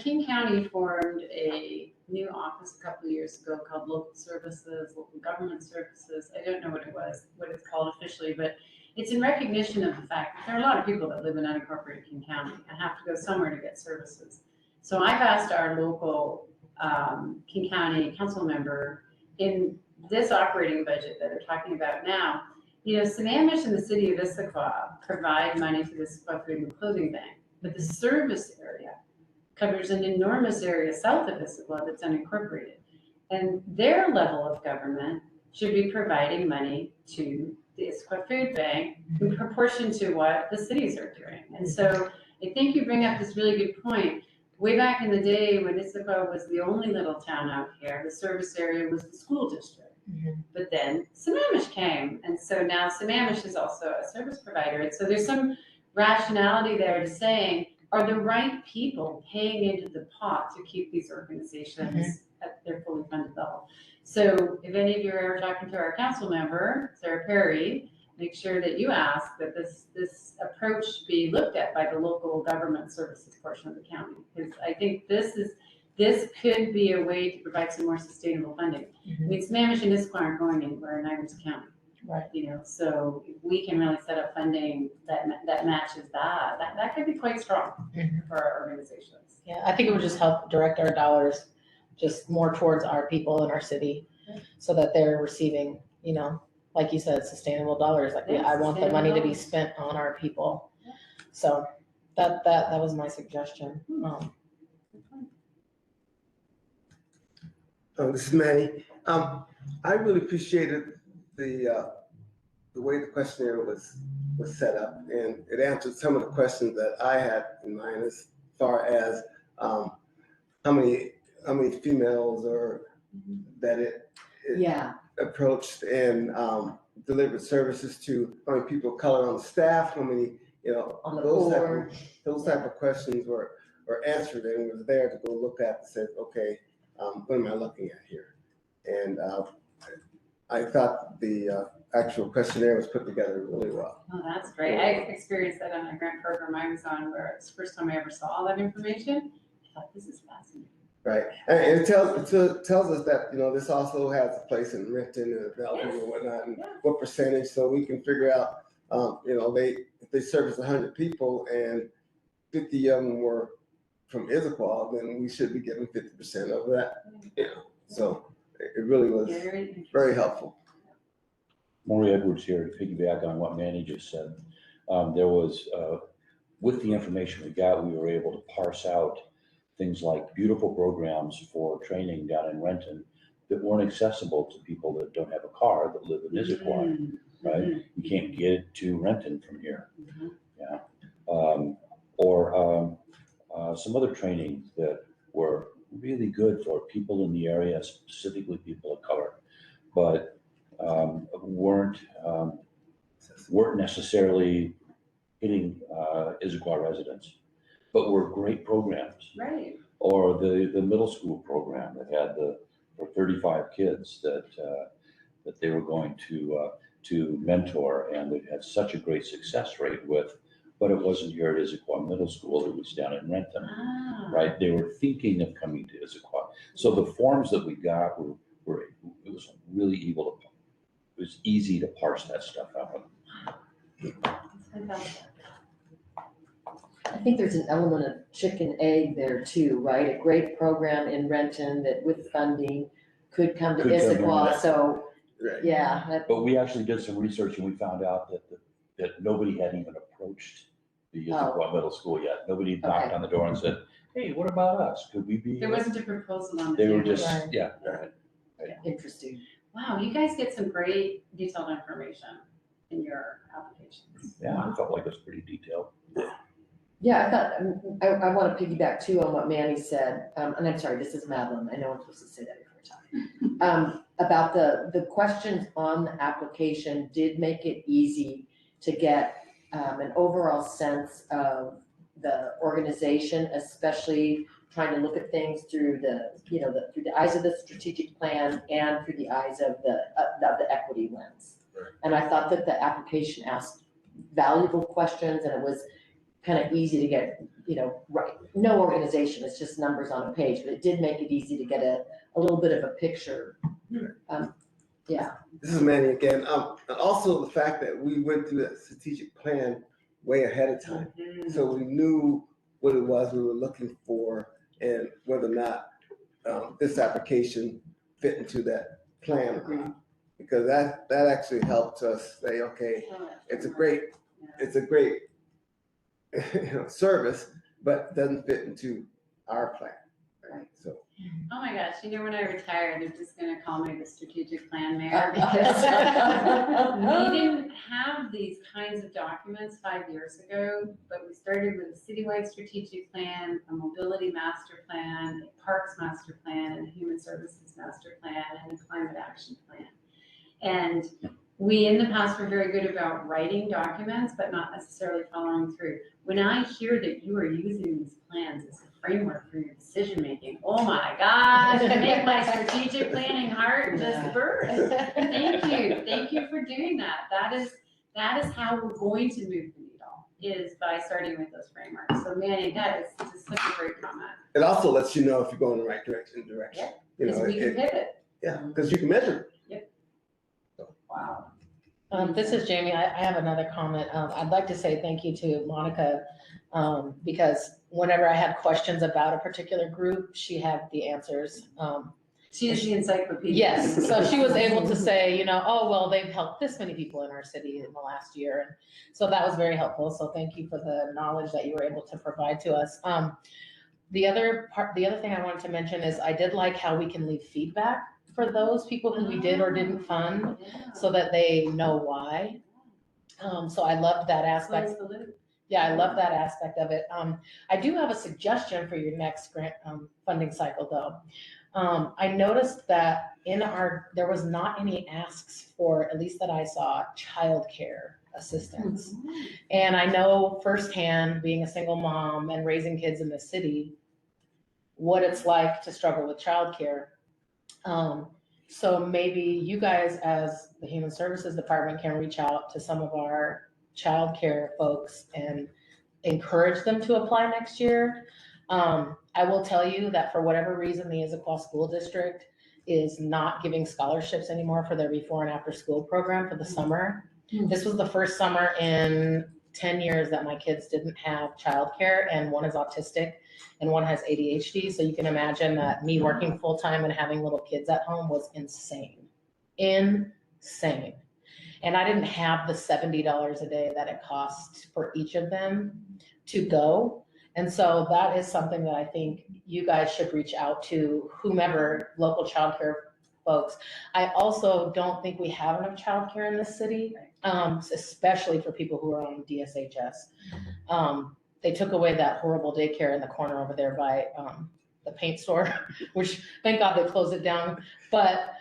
King County formed a new office a couple of years ago called Local Services, Local Government Services. I don't know what it's called officially, but it's in recognition of the fact that there are a lot of people that live in unincorporated King County and have to go somewhere to get services. So I've asked our local King County council member in this operating budget that they're talking about now, Sammamish and the city of Issaquah provide money to the Issaquah Food and Clothing Bank, but the service area covers an enormous area south of Issaquah that's unincorporated. And their level of government should be providing money to the Issaquah Food Bank in proportion to what the cities are doing. And so I think you bring up this really good point. Way back in the day when Issaquah was the only little town out here, the service area was the school district. But then Sammamish came, and so now Sammamish is also a service provider. And so there's some rationality there to saying, are the right people paying into the pot to keep these organizations at their fully funded level? So if any of you are ever talking to our council member, Sarah Perry, make sure that you ask that this approach be looked at by the local government services portion of the county. Because I think this could be a way to provide some more sustainable funding. I mean, Sammamish and Issaquah aren't going anywhere in Ivers County. Right. So if we can really set up funding that matches that could be quite strong for our organizations. Yeah, I think it would just help direct our dollars just more towards our people in our city so that they're receiving, like you said, sustainable dollars. Like, I want the money to be spent on our people. So that was my suggestion. This is Manny. I really appreciated the way the questionnaire was set up, and it answered some of the questions that I had in mind as far as how many females or that it approached and delivered services to, how many people of color on the staff, how many, On the those type of questions were answered, and was there to go look at and said, okay, what am I looking at here? And I thought the actual questionnaire was put together really well. Oh, that's great. I experienced that on a grant program I was on where it's the first time I ever saw all that information. I thought, this is fascinating. Right, and it tells us that, this also has a place in Renton and Bellevue and whatnot, and what percentage, so we can figure out, if they service 100 people and 50 of them were from Issaquah, then we should be getting 50% of that, so it really was very helpful. Maury Edwards here to piggyback on what Manny just said. There was, with the information we got, we were able to parse out things like beautiful programs for training down in Renton that weren't accessible to people that don't have a car that live in Issaquah, right? You can't get to Renton from here. Yeah. Or some other trainings that were really good for people in the area, specifically people of color, but weren't necessarily hitting Issaquah residents, but were great programs. Right. Or the middle school program that had for 35 kids that they were going to mentor, and they had such a great success rate with, but it wasn't here at Issaquah Middle School, it was down in Renton, right? They were thinking of coming to Issaquah. So the forms that we got were it was really it was easy to parse that stuff out. I think there's an element of chicken egg there too, right? A great program in Renton that with funding could come to Issaquah, so, Right. yeah. But we actually did some research and we found out that nobody had even approached the Issaquah Middle School yet. Nobody knocked on the door and said, hey, what about us? Could we be? There wasn't a proposal on the They table. were just, Interesting. Wow, you guys get some great detailed information. in your applications. Yeah, I felt like it was pretty detailed. Yeah, I thought, I want to piggyback too on what Manny said, and I'm sorry, this is Madeline, I know I'm supposed to say that before talking. About the questions on the application did make it easy to get an overall sense of the organization, especially trying to look at things through through the eyes of the strategic plan and through the eyes of the equity lens. Right. And I thought that the application asked valuable questions, and it was kind of easy to get, right. No organization, it's just numbers on a page, but it did make it easy to get a little bit of a picture. Yeah. This is Manny again. And also the fact that we went through that strategic plan way ahead of time. So we knew what it was we were looking for and whether or not this application fit into that plan or not. Because that actually helped us say, okay, it's a great service, but doesn't fit into our plan. Right. So. Oh my gosh, when I retire, they're just gonna call me the strategic plan mayor because we didn't have these kinds of documents 5 years ago, but we started with a citywide strategic plan, a mobility master plan, a parks master plan, and a human services master plan, and a climate action plan. And we in the past were very good about writing documents, but not necessarily following through. When I hear that you are using these plans as a framework for your decision making, oh my gosh, make my strategic planning heart just burst. Thank you for doing that. That is how we're going to move the needle, is by starting with those frameworks. So Manny, that is just such a great comment. It also lets you know if you're going in the right direction. Yeah, because we can pivot. Yeah, because you can measure it. Yep. Wow. This is Jamie. I have another comment. I'd like to say thank you to Monica, because whenever I had questions about a particular group, she had the answers. She is the encyclopedia. Yes, so she was able to say, oh, well, they've helped this many people in our city in the last year. And so that was very helpful. So thank you for the knowledge that you were able to provide to us. The other thing I wanted to mention is I did like how we can leave feedback for those people who we did or didn't fund, so that they know why. So I loved that aspect. Yeah, I love that aspect of it. I do have a suggestion for your next grant funding cycle though. I noticed that there was not any asks for, at least that I saw, childcare assistance. And I know firsthand, being a single mom and raising kids in the city, what it's like to struggle with childcare. So maybe you guys as the Human Services Department can reach out to some of our childcare folks and encourage them to apply next year. I will tell you that for whatever reason, the Issaquah School District is not giving scholarships anymore for their before and after school program for the summer. This was the first summer in 10 years that my kids didn't have childcare, and one is autistic and one has ADHD. So you can imagine that me working full time and having little kids at home was insane. Insane. And I didn't have the $70 a day that it cost for each of them to go. And so that is something that I think you guys should reach out to whomever, local childcare folks. I also don't think we have enough childcare in this city, especially for people who are on DSHS. They took away that horrible daycare in the corner over there by the paint store, which thank God they closed it down. But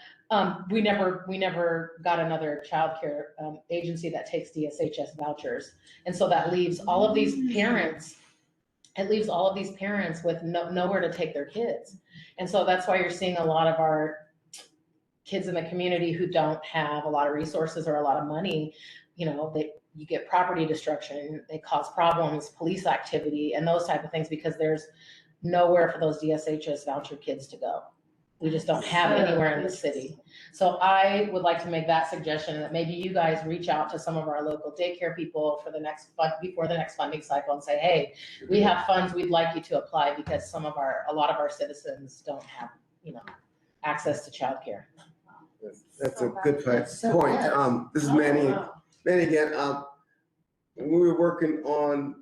we never got another childcare agency that takes DSHS vouchers. And so that leaves all of these parents, with nowhere to take their kids. And so that's why you're seeing a lot of our kids in the community who don't have a lot of resources or a lot of money, you get property destruction, they cause problems, police activity, and those type of things, because there's nowhere for those DSHS voucher kids to go. We just don't have anywhere in the city. So I would like to make that suggestion that maybe you guys reach out to some of our local daycare people before the next funding cycle and say, hey, we have funds, we'd like you to apply, because a lot of our citizens don't have, access to childcare. That's a good point. This is Manny. Manny again. When we were working on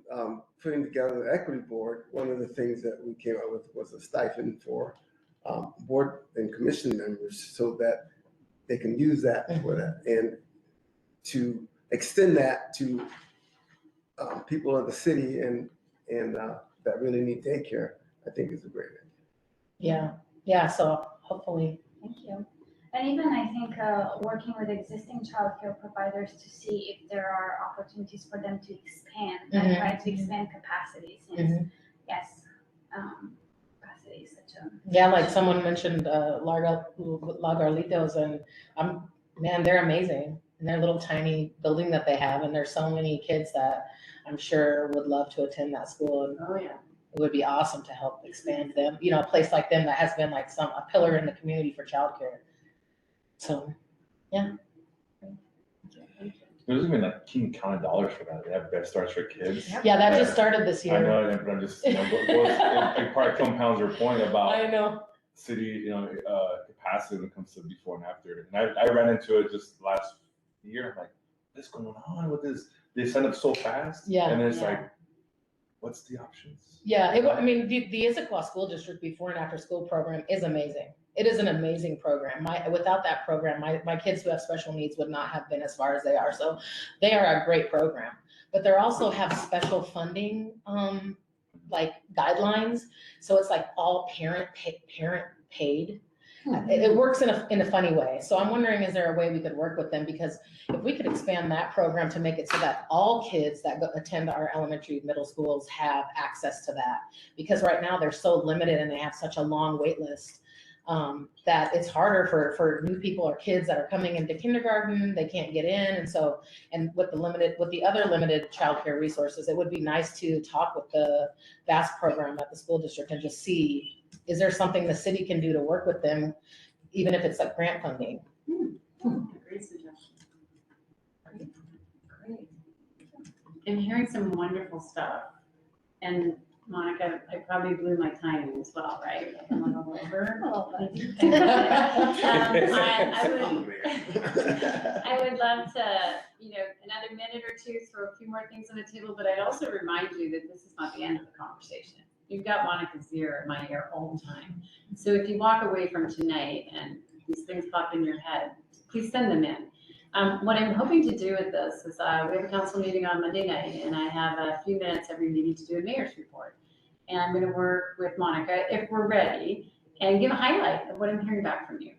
putting together the equity board, one of the things that we came up with was a stipend for board and commission members, so that they can use that for that, and to extend that to people of the city and that really need daycare, I think is a great idea. Yeah, so hopefully. Thank you. And even I think working with existing childcare providers to see if there are opportunities for them to expand and try to expand capacity since, yes, capacity is such a. Yeah, like someone mentioned Lagarlitos, and man, they're amazing. And their little tiny building that they have, and there's so many kids that I'm sure would love to attend that school. And Oh, yeah. it would be awesome to help expand them, you know, a place like them that has been like a pillar in the community for childcare. So, yeah. There's even like King County dollars for that. They have Best Starts for Kids. Yeah, that just started this year. I know, but I'm just, you know, it probably compounds your point about I know. city, you know, capacity when it comes to before and after. And I ran into it just last year. I'm like, what's going on with this? They send up so fast. Yeah. And then it's Yeah. like, what's the options? Yeah, I mean, the Issaquah School District before and after school program is amazing. It is an amazing program. Without that program, my kids who have special needs would not have been as far as they are. So they are a great program. But they also have special funding, like guidelines. So it's like all parent paid. It works in a funny way. So I'm wondering, is there a way we could work with them? Because if we could expand that program to make it so that all kids that attend our elementary, middle schools have access to that. Because right now they're so limited and they have such a long wait list that it's harder for new people or kids that are coming into kindergarten, they can't get in. And so, and with the other limited childcare resources, it would be nice to talk with the VAST program at the school district and just see, is there something the city can do to work with them, even if it's like grant funding? Great suggestion. Great. I'm hearing some wonderful stuff. And Monica, I probably blew my timing as well, right? Like I'm a little over. I would love to, another minute or two, throw a few more things on the table, but I'd also remind you that this is not the end of the conversation. You've got Monica's ear in my ear all the time. So if you walk away from tonight and these things pop in your head, please send them in. What I'm hoping to do with this is we have a council meeting on Monday night, and I have a few minutes every meeting to do a mayor's report. And I'm going to work with Monica, if we're ready, and give a highlight of what I'm hearing back from you.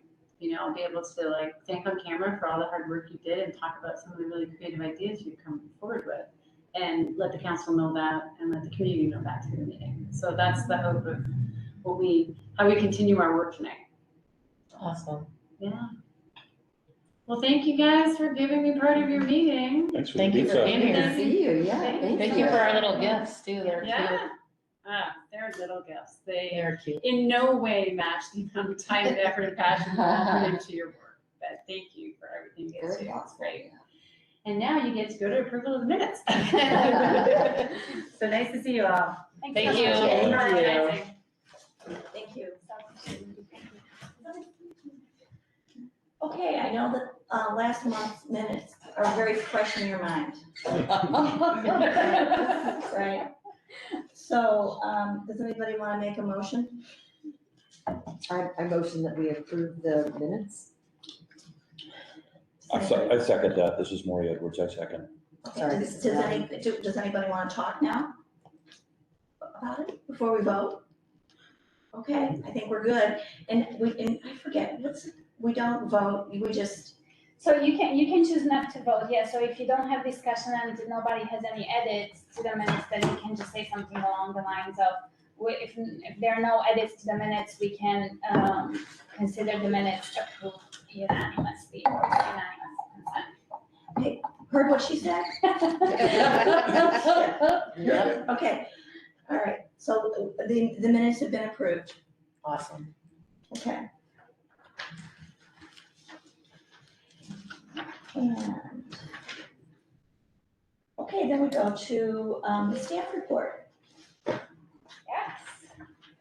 I'll be able to thank on camera for all the hard work you did and talk about some of the really creative ideas you've come forward with, and let the council know that and let the community know that through the meeting. So that's the hope of how we continue our work tonight. Awesome. Yeah. Well, thank you guys for giving me part of your meeting. Thanks for Thank the you for pizza. being here. See you, yeah. Thank you for our little gifts too. They're cute. Yeah. They're little gifts. They're cute. In no way match the amount of time and effort and passion you put into your work. But thank you for everything you guys do. It's great. And now you get to go to approval of the minutes. So nice to see you all. Thank so you. much. Thank For organizing. Thank you. Okay, I know that last month's minutes are very fresh in your mind. Right? So, does anybody want to make a motion? I motion that we approve the minutes. I second that. This is Maury Edwards. I second. Sorry, Does anybody want to talk now about it before we vote? Okay, I think we're good. And I forget, we don't vote, we just. So you can choose not to vote, yeah, so if you don't have discussion and nobody has any edits to the minutes, then you can just say something along the lines of, if there are no edits to the minutes, we can consider the minutes approved unanimously or unanimous consent. Okay, heard what she said? Okay, all right, so the minutes have been approved, Awesome. okay. And, okay, then we go to the staff report. Yes,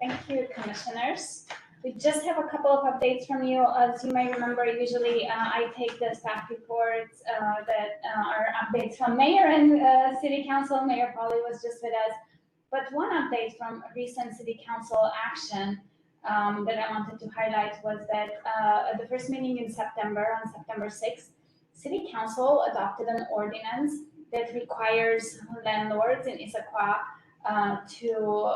thank you, commissioners. We just have a couple of updates from you. As you may remember, usually I take the staff reports that are updates from mayor and city council. Mayor PAULY was just with us. But one update from recent city council action that I wanted to highlight was that at the first meeting in September, on September 6th, City Council adopted an ordinance that requires landlords in Issaquah to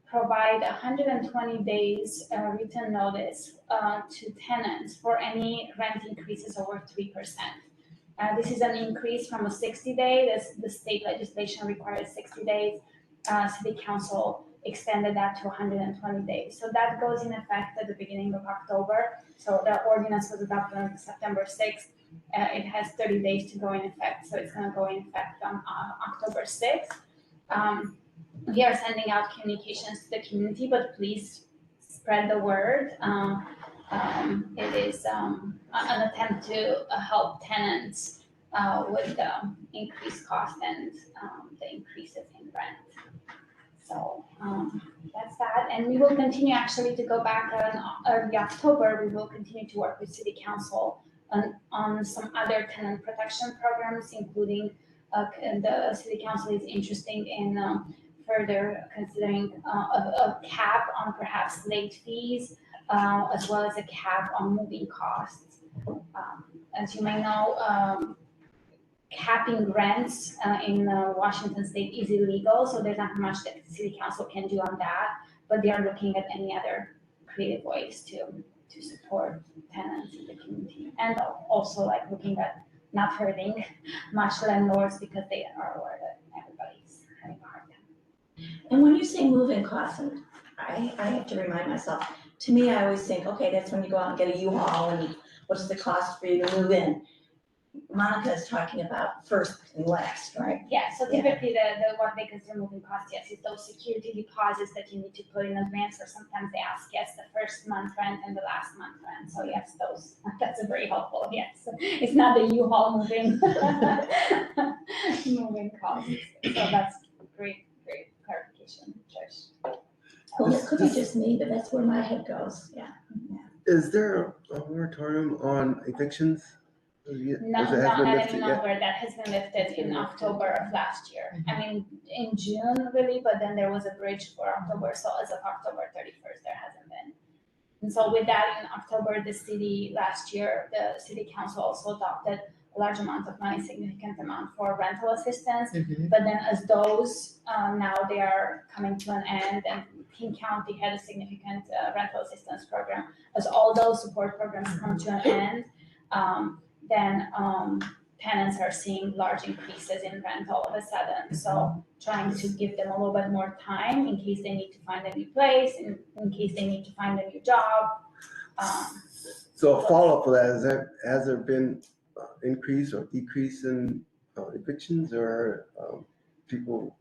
provide 120 days written notice to tenants for any rent increases over 3%. This is an increase from a 60-day. The state legislation requires 60 days. City Council extended that to 120 days. So that goes in effect at the beginning of October. So the ordinance was adopted on September 6th. It has 30 days to go in effect. So it's going to go in effect on October 6th. We are sending out communications to the community, but please spread the word. It is an attempt to help tenants with the increased cost and the increases in rent. So that's that. And we will continue actually to go back in early October. We will continue to work with City Council on some other tenant protection programs, including the City Council is interested in further considering a cap on perhaps late fees, as well as a cap on moving costs. As you may know, capping rents in Washington State is illegal, so there's not much that the City Council can do on that, but they are looking at any other creative ways to support tenants in the community. And also like looking at not hurting much landlords because they are aware that everybody's having a hard time. And when you say moving costs, and I have to remind myself, to me, I always think, okay, that's when you go out and get a U-Haul and what is the cost for you to move in? Monica is talking about first and last, right? Yeah, so typically the what they consider moving costs, yes, is those security deposits that you need to put in advance, or sometimes they ask, yes, the first month rent and the last month rent. So yes, that's a very helpful, yes. It's not the U-Haul moving moving costs. So that's great clarification, Trish. Well, it could be just me, but that's where my head goes, yeah. Is there a moratorium on evictions? No, Or has it not been any lifted yet? longer. That has been lifted in October of last year. I mean, in June really, but then there was a bridge for October. So as of October 31st, there hasn't been. And so with that, in October, the city last year, the city council also adopted a large amount of money, significant amount for rental assistance. But then as those, now they are coming to an end, and King County had a significant rental assistance program. As all those support programs come to an end, then tenants are seeing large increases in rent all of a sudden. So trying to give them a little bit more time in case they need to find a new place, in case they need to find a new job. So a follow-up for that, has there been increase or decrease in evictions or people?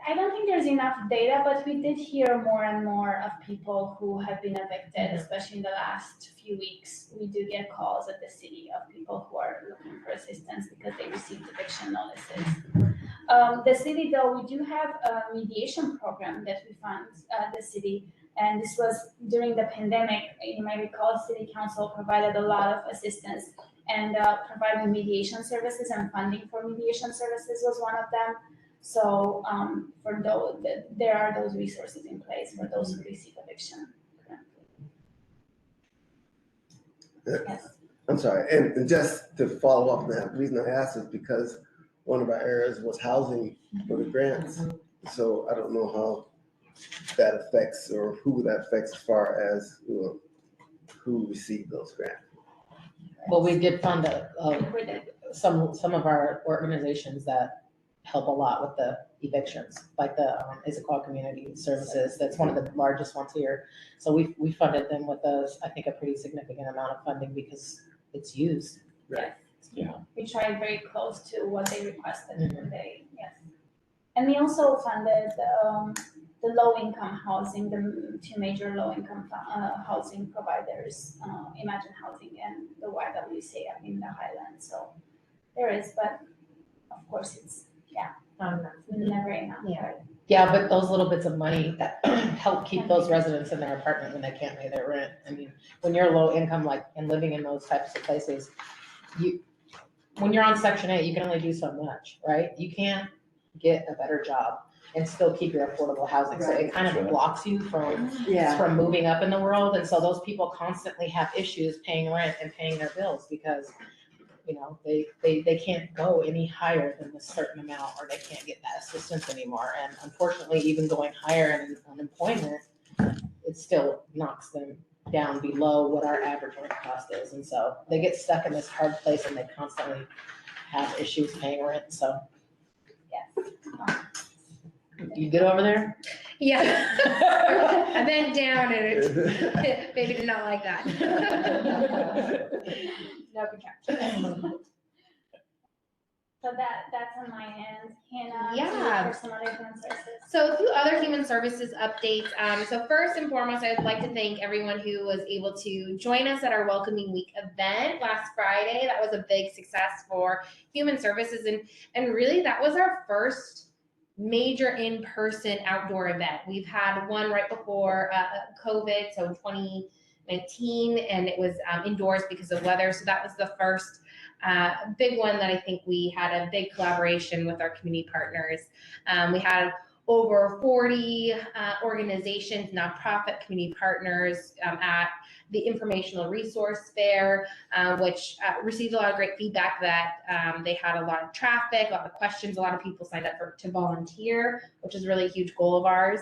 I don't think there's enough data, but we did hear more and more of people who have been evicted, especially in the last few weeks. We do get calls at the city of people who are looking for assistance because they received eviction notices. The city, though, we do have a mediation program that we fund the city, and this was during the pandemic. You might recall, City Council provided a lot of assistance, and providing mediation services and funding for mediation services was one of them. So for those, there are those resources in place for those who receive eviction currently. Yes. I'm sorry, and just to follow up on that, the reason I asked is because one of our areas was housing for the grants. So I don't know how that affects or who that affects as far as who received those grants. Well, we did fund some of our organizations that help a lot with the evictions, like the Issaquah Community Services. That's one of the largest ones here. So we funded them with I think, a pretty significant amount of funding because it's used. Right. Yeah. We tried very close to what they requested. Yes. And we also funded the low-income housing, the two major low-income housing providers, Imagine Housing and the YWCA up in the Highlands. So there is, but of course it's, never enough. Right? Yeah, but those little bits of money that help keep those residents in their apartment when they can't pay their rent. I mean, when you're low income, like, and living in those types of places, when you're on Section 8, you can only do so much, right? You can't get a better job. and still keep your affordable housing. So it kind Sure. of blocks you from moving up in the world. And so those people constantly have issues paying rent and paying their bills because, you know, they can't go any higher than a certain amount, or they can't get that assistance anymore. And unfortunately, even going higher in unemployment, it still knocks them down below what our average rent cost is. And so they get stuck in this hard place and they constantly have issues paying rent. So you good over there? Yeah. I bent down and it, baby did not like that. No contraction. So that's on my end. Hannah, to you Yeah. for some other human services. So a few other human services updates. So first and foremost, I would like to thank everyone who was able to join us at our Welcoming Week event last Friday. That was a big success for human services, and really that was our first major in-person outdoor event. We've had one right before COVID, so in 2019, and it was indoors because of weather. So that was the first big one that I think we had a big collaboration with our community partners. We had over 40 organizations, nonprofit community partners at the informational resource fair, which received a lot of great feedback that they had a lot of traffic, a lot of questions, a lot of people signed up to volunteer, which is really a huge goal of ours.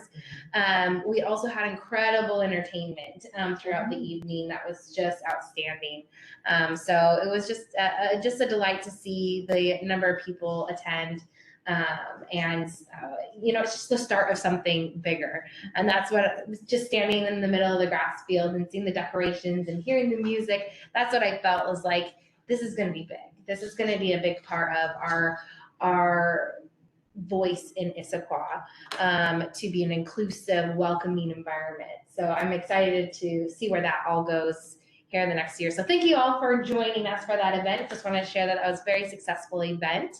We also had incredible entertainment throughout the evening that was just outstanding. So it was just a delight to see the number of people attend. You know, it's just the start of something bigger. And that's what, just standing in the middle of the grass field and seeing the decorations and hearing the music, that's what I felt was like, this is going to be big. This is going to be a big part of our voice in Issaquah, to be an inclusive, welcoming environment. So I'm excited to see where that all goes here in the next year. So thank you all for joining us for that event. Just want to share that was a very successful event.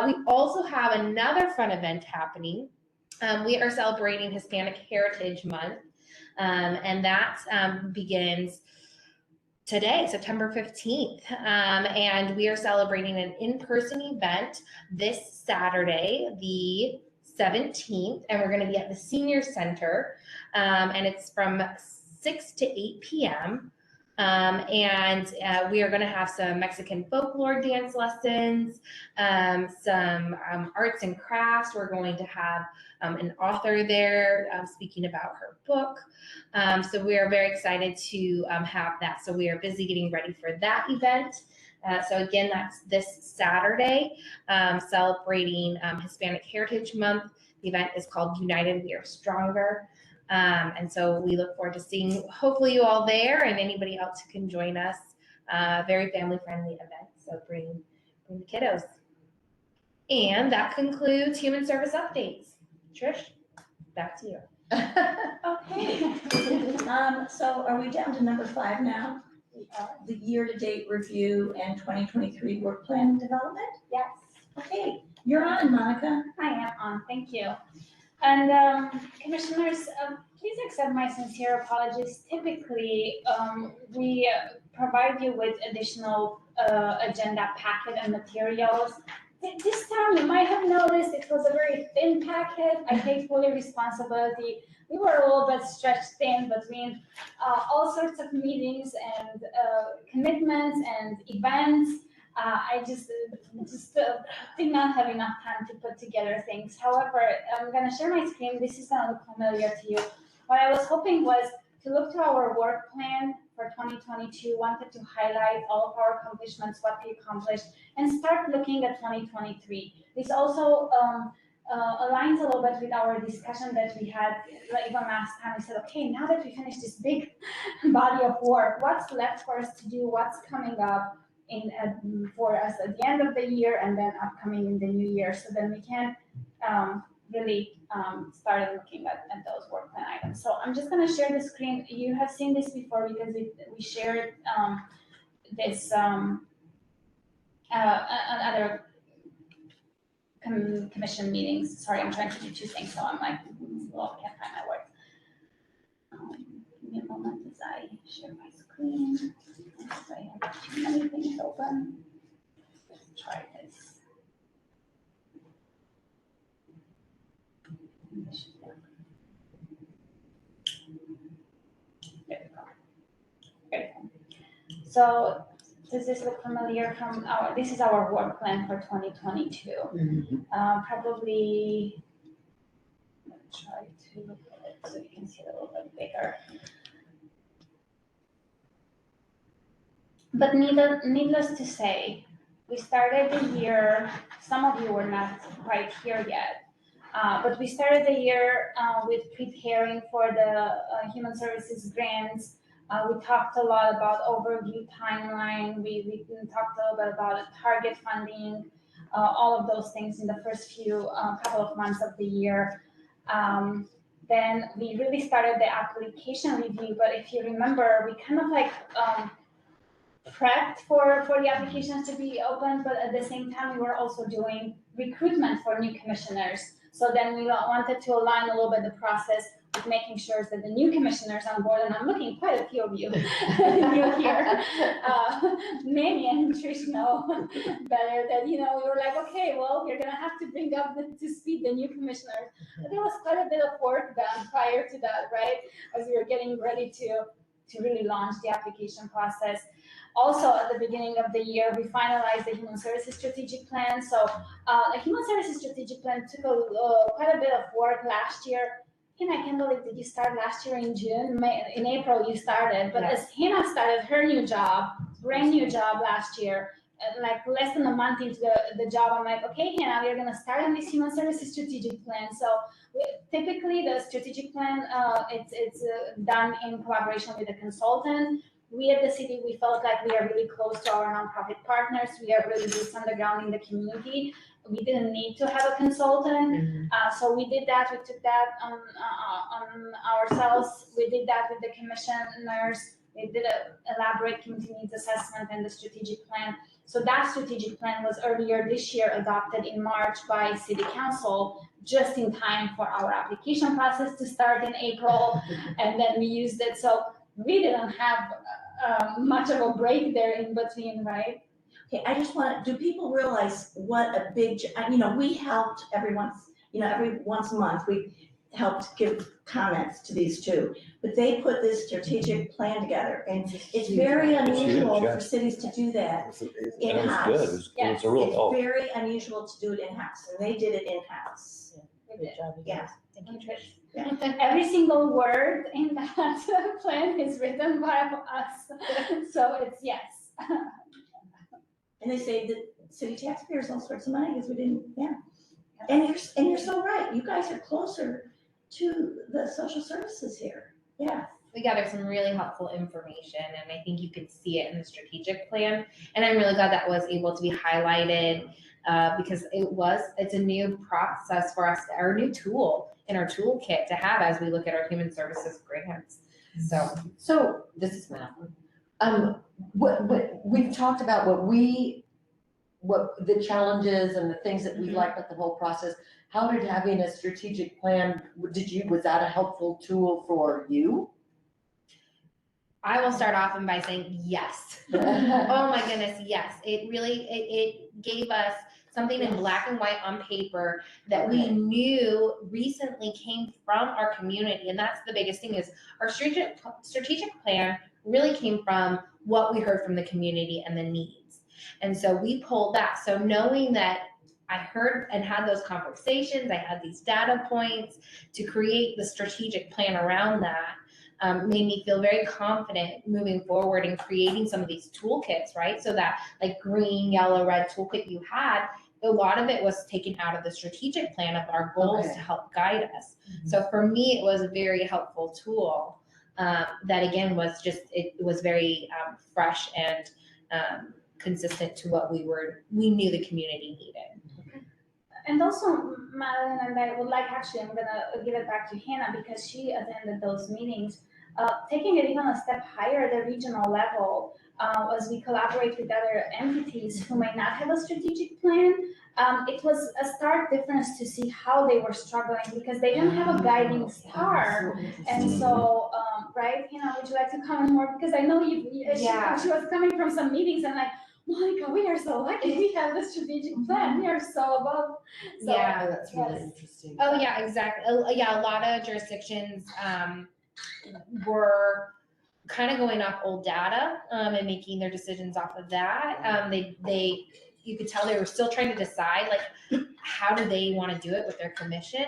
We also have another fun event happening. We are celebrating Hispanic Heritage Month, and that begins today, September 15th. And we are celebrating an in-person event this Saturday, the 17th, and we're going to be at the Senior Center, and it's from 6 to 8 p.m. We are going to have some Mexican folklore dance lessons, some arts and crafts. We're going to have an author there speaking about her book. So we are very excited to have that. So we are busy getting ready for that event. So again, that's this Saturday, celebrating Hispanic Heritage Month. The event is called United We Are Stronger. And so we look forward to seeing hopefully you all there and anybody else who can join us. Very family friendly event. So bring the kiddos. And that concludes human service updates. Trish, back to you. Okay. So are we down to number 5 now? The year-to-date review and 2023 work plan development? Yes, Okay, you're on, Monica. I am on. Thank you. And commissioners, please accept my sincere apologies. Typically, we provide you with additional agenda packet and materials. This time, you might have noticed it was a very thin packet. I take fully responsibility. We were a little bit stretched thin between all sorts of meetings and commitments and events. I just did not have enough time to put together things. However, I'm going to share my screen. This is going to look familiar to you. What I was hoping was to look to our work plan for 2022, wanted to highlight all of our accomplishments, what we accomplished, and start looking at 2023. This also aligns a little bit with our discussion that we had even last time. We said, okay, now that we finished this big body of work, what's left for us to do, what's coming up for us at the end of the year and then upcoming in the new year, so then we can really start looking at those work plan items. So I'm just going to share the screen. You have seen this before because we shared this other commission meetings. Sorry, I'm trying to do 2 things, so I'm like, well, I can't find my words. Give me a moment as I share my screen. I have too many things open. Let's try this. So does this look familiar from this is our work plan for 2022. Probably, let's try to look at it so you can see it a little bit bigger. But needless to say, we started the year, some of you were not quite here yet, but we started the year with preparing for the Human Services grants. We talked a lot about overview timeline. We talked a little bit about target funding, all of those things in the first few couple of months of the year. Then we really started the application review, but if you remember, we kind of like prepped for the applications to be open, but at the same time, we were also doing recruitment for new commissioners. So then we wanted to align a little bit the process with making sure that the new commissioners on board, and I'm looking quite a few of you new here, Manny and Trish know better that, we were like, okay, well, you're gonna have to bring up to speed the new commissioners. But there was quite a bit of work done prior to that, right? As we were getting ready to really launch the application process. Also, at the beginning of the year, we finalized the Human Services Strategic Plan. So the Human Services Strategic Plan took quite a bit of work last year. Hannah, I can't believe that you started last year in June. In April you started, but as Hannah started her new job, brand new job last year, like less than a month into the job, I'm like, okay, Hannah, we're gonna start on this Human Services Strategic Plan. So typically the strategic plan, it's done in collaboration with a consultant. We at the city, we felt like we are really close to our nonprofit partners. We are really boots on the ground in the community. We didn't need to have a consultant. So we did that. We took that on ourselves. We did that with the commissioners. We did an elaborate community needs assessment and the strategic plan. So that strategic plan was earlier this year adopted in March by City Council, just in time for our application process to start in April. And then we used it. So we didn't have much of a break there in between, right? Okay, I just do people realize what a big, we helped every once a month, we helped give comments to these two, but they put this strategic plan together, and it's very unusual for cities to do that in-house. It was good. It was a real help. It's very unusual to do it in-house, and they did it in-house. Good job. Yeah. Thank you, Trish. Every single word in that plan is written by us. So it's yes. And they saved the city taxpayers all sorts of money because we didn't, And you're so right. You guys are closer to the social services here. Yeah. We gathered some really helpful information, and I think you could see it in the strategic plan. And I'm really glad that was able to be highlighted because it's a new process for us, our new tool in our toolkit to have as we look at our human services grants. So this is Madeline. What we've talked about what the challenges and the things that we like with the whole process. How did having a strategic plan, was that a helpful tool for you? I will start off by saying yes. Oh my goodness, yes. It really, it gave us something in black and white on paper that we knew recently came from our community. And that's the biggest thing is our strategic plan really came from what we heard from the community and the needs. And so we pulled that. So knowing that I heard and had those conversations, I had these data points to create the strategic plan around that, made me feel very confident moving forward and creating some of these toolkits, right? So that like green, yellow, red toolkit you had, a lot of it was taken out of the strategic plan of our goals to help guide us. So for me, it was a very helpful tool that again was it was very fresh and consistent to what we knew the community needed. And also, Madeline and I would like, actually, I'm gonna give it back to Hannah because she attended those meetings. Taking it even a step higher at the regional level, as we collaborate with other entities who may not have a strategic plan, it was a stark difference to see how they were struggling because they didn't have a guiding star. And so, right, would you like to comment more? Because I know she was coming from some meetings and like, Monica, we are so lucky we have the strategic plan. We are so above. So, Yeah. Oh, that's really yes. interesting. Oh, yeah, exactly. Yeah, a lot of jurisdictions were kind of going off old data and making their decisions off of that. You could tell they were still trying to decide, like, how do they want to do it with their commission?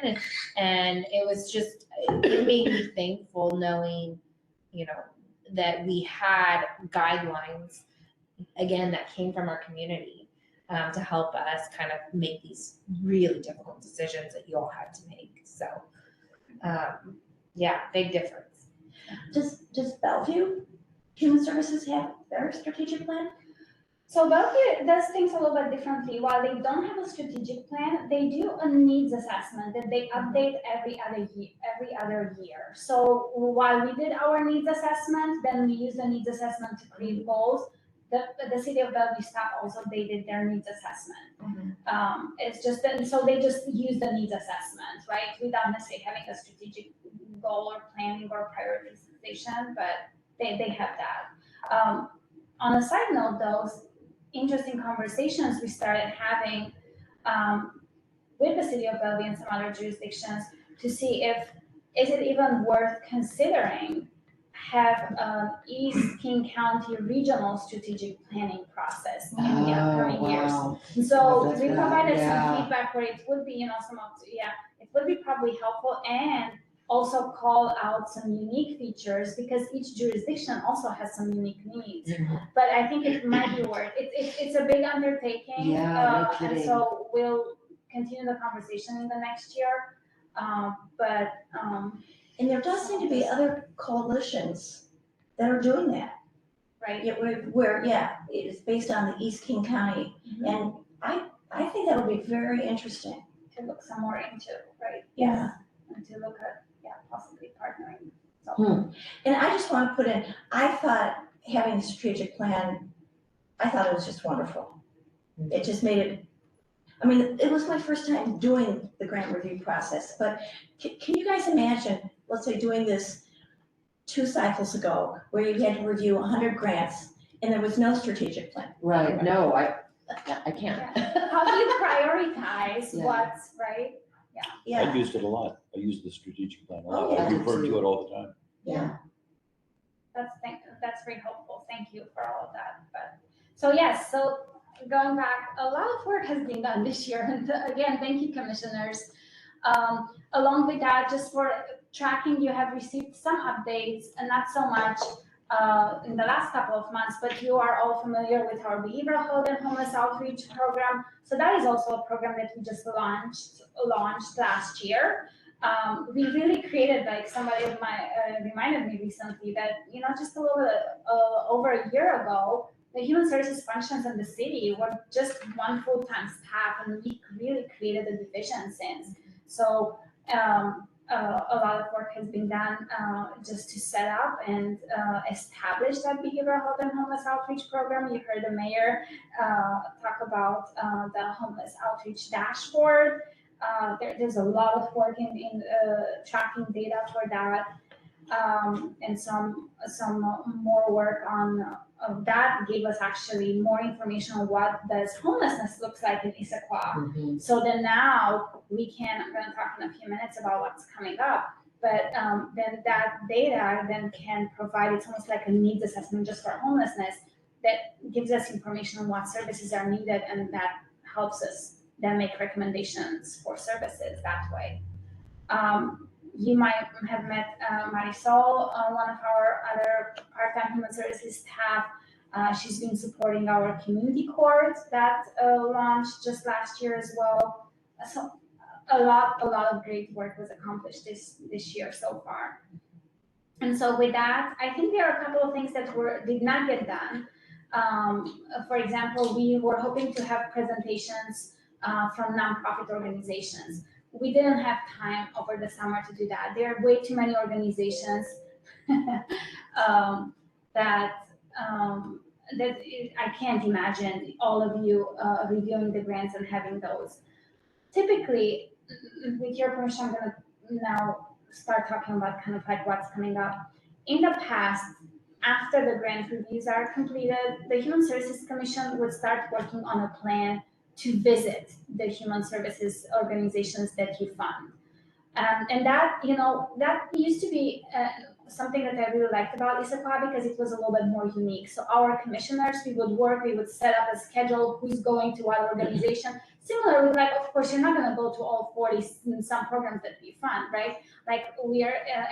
And it was just, it made me thankful knowing, you know, that we had guidelines, again, that came from our community to help us kind of make these really difficult decisions that you all had to make. So, yeah, big difference. Does Bellevue Human Services have their strategic plan? So Bellevue does things a little bit differently. While they don't have a strategic plan, they do a needs assessment that they update every other year. So while we did our needs assessment, then we used the needs assessment to create goals. The city of Bellevue staff also, they did their needs assessment. It's just that, so they just use the needs assessment, right? Without necessarily having a strategic goal or planning or prioritization, but they have that. On a side note, those interesting conversations we started having with the city of Bellevue and some other jurisdictions to see if is it even worth considering have an East King County regional strategic planning process in the upcoming years. And so That's we right, provided yeah. some feedback where it would be, you know, it would be probably helpful and also call out some unique features because each jurisdiction also has some unique needs. But I think it might be worth it. It's a big undertaking. Yeah, no And kidding. so we'll continue the conversation in the next year. And there does seem to be other coalitions that are doing that. Right. Yeah, it's based on the East King County. And I think that'll be very interesting. To look some more into, right? Yeah. And to look at, possibly partnering. So. And I just want to put in, I thought having a strategic plan, I thought it was just wonderful. It just made it, I mean, it was my first time doing the grant review process, but can you guys imagine, let's say doing this 2 cycles ago, where you had to review 100 grants and there was no strategic plan? Right, no, I can't. How do you prioritize Yeah. what's, right? I've used it a lot. I use the strategic plan a lot. Oh, yeah. I refer to it all the time. Yeah. That's very helpful. Thank you for all of that. But so yes, so going back, a lot of work has been done this year. And again, thank you, commissioners. Along with that, just for tracking, you have received some updates and not so much in the last couple of months, but you are all familiar with our behavioral health and homeless outreach program. So that is also a program that we just launched last year. We really created, like somebody of my reminded me recently that, you know, just a little bit over a year ago, the human services functions in the city were just one full-time staff, and we really created a division since. So a lot of work has been done just to set up and establish that behavioral health and homeless outreach program. You heard the mayor talk about the homeless outreach dashboard. There's a lot of work in tracking data for that, and some more work on that gave us actually more information on what does homelessness looks like in Issaquah. So then now we can, I'm going to talk in a few minutes about what's coming up, but then that data then can provide, it's almost like a needs assessment just for homelessness that gives us information on what services are needed, and that helps us then make recommendations for services that way. You might have met Marisol, one of our other part-time human services staff. She's been supporting our community court that launched just last year as well. So a lot of great work was accomplished this year so far. And so with that, I think there are a couple of things that did not get done. For example, we were hoping to have presentations from nonprofit organizations. We didn't have time over the summer to do that. There are way too many organizations that I can't imagine all of you reviewing the grants and having those. Typically, with your permission, I'm going to now start talking about kind of like what's coming up. In the past, after the grant reviews are completed, the Human Services Commission would start working on a plan to visit the human services organizations that you fund. And that, that used to be something that I really liked about Issaquah because it was a little bit more unique. So our commissioners, we would set up a schedule, who's going to what organization. Similar with like, of course, you're not gonna go to all 40 in some programs that we fund, right? Like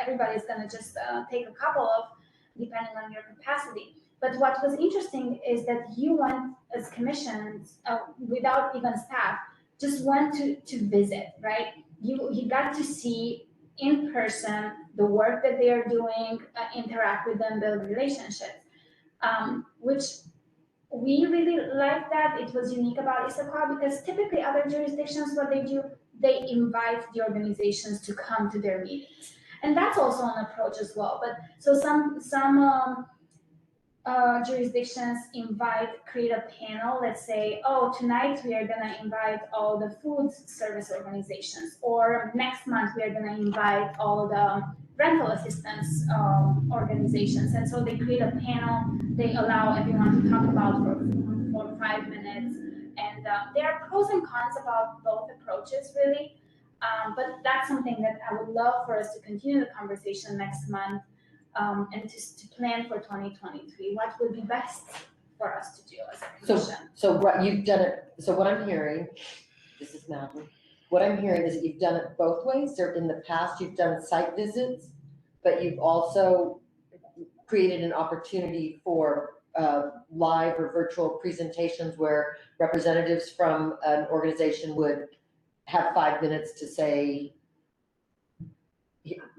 everybody's gonna just take a couple of, depending on your capacity. But what was interesting is that you went as commissions, without even staff, just went to visit, right? You got to see in person the work that they are doing, interact with them, build relationships, which we really like that. It was unique about Issaquah because typically other jurisdictions, what they do, they invite the organizations to come to their meetings. And that's also an approach as well. But so some jurisdictions create a panel. Let's say, oh, tonight we are gonna invite all the food service organizations, or next month we are gonna invite all the rental assistance organizations. And so they create a panel. They allow everyone to talk about for 5 minutes. And there are pros and cons about both approaches, really. But that's something that I would love for us to continue the conversation next month, and to plan for 2023. What would be best for us to do as a commission? So what you've done it, so what I'm hearing, this is Natalie, what I'm hearing is that you've done it both ways. Or in the past, you've done site visits, but you've also created an opportunity for live or virtual presentations where representatives from an organization would have 5 minutes to say,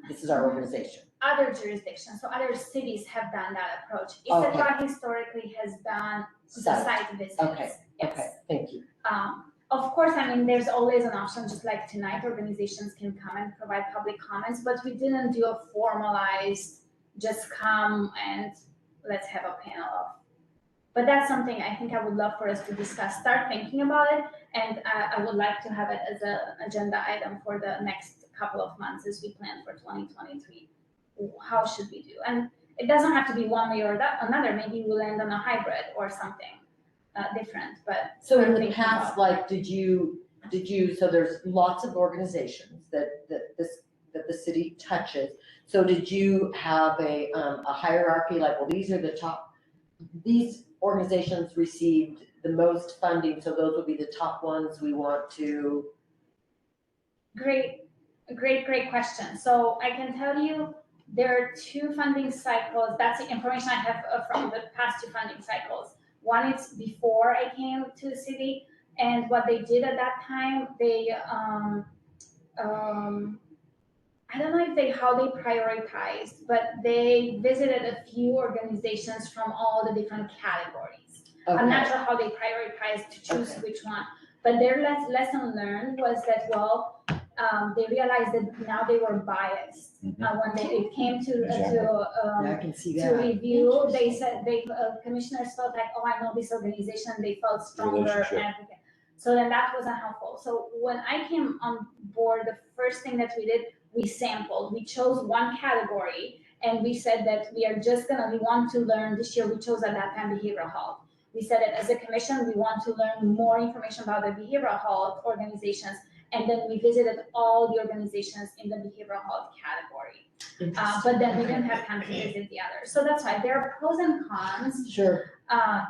this is our organization. Other jurisdictions, so other cities have done that approach. Okay. Issaquah historically has done the site visits. Okay, Yes. okay, thank you. Of course, I mean, there's always an option, just like tonight, organizations can come and provide public comments, but we didn't do a formalized, just come and let's have a panel of. But that's something I think I would love for us to discuss, start thinking about it, and I would like to have it as an agenda item for the next couple of months as we plan for 2023. How should we do? And it doesn't have to be one way or another. Maybe we'll end on a hybrid or something different. But so in the past, like, did you? So there's lots of organizations that the city touches. So did you have a hierarchy? Like, well, these are the top. These organizations received the most funding, so those will be the top ones we want to. Great question. So I can tell you there are 2 funding cycles. That's the information I have from the past 2 funding cycles. One is before I came to the city, and what they did at that time, they I don't know how they prioritized, but they visited a few organizations from all the different categories. Okay. I'm not sure how they prioritized to choose which one, but their lesson learned was that, well, they realized that now they were biased. When it came I can see that. To review, they said commissioners felt like, oh, I know this organization, they felt stronger advocate. So then that wasn't helpful. So when I came on board, the first thing that we did, we sampled. We chose one category, and we said that we want to learn. This year we chose at that time behavioral health. We said that as a commission, we want to learn more information about the behavioral health organizations. And then we visited all the organizations in the behavioral health category. But then we didn't have time to visit the others. So that's why there are pros and cons. Sure.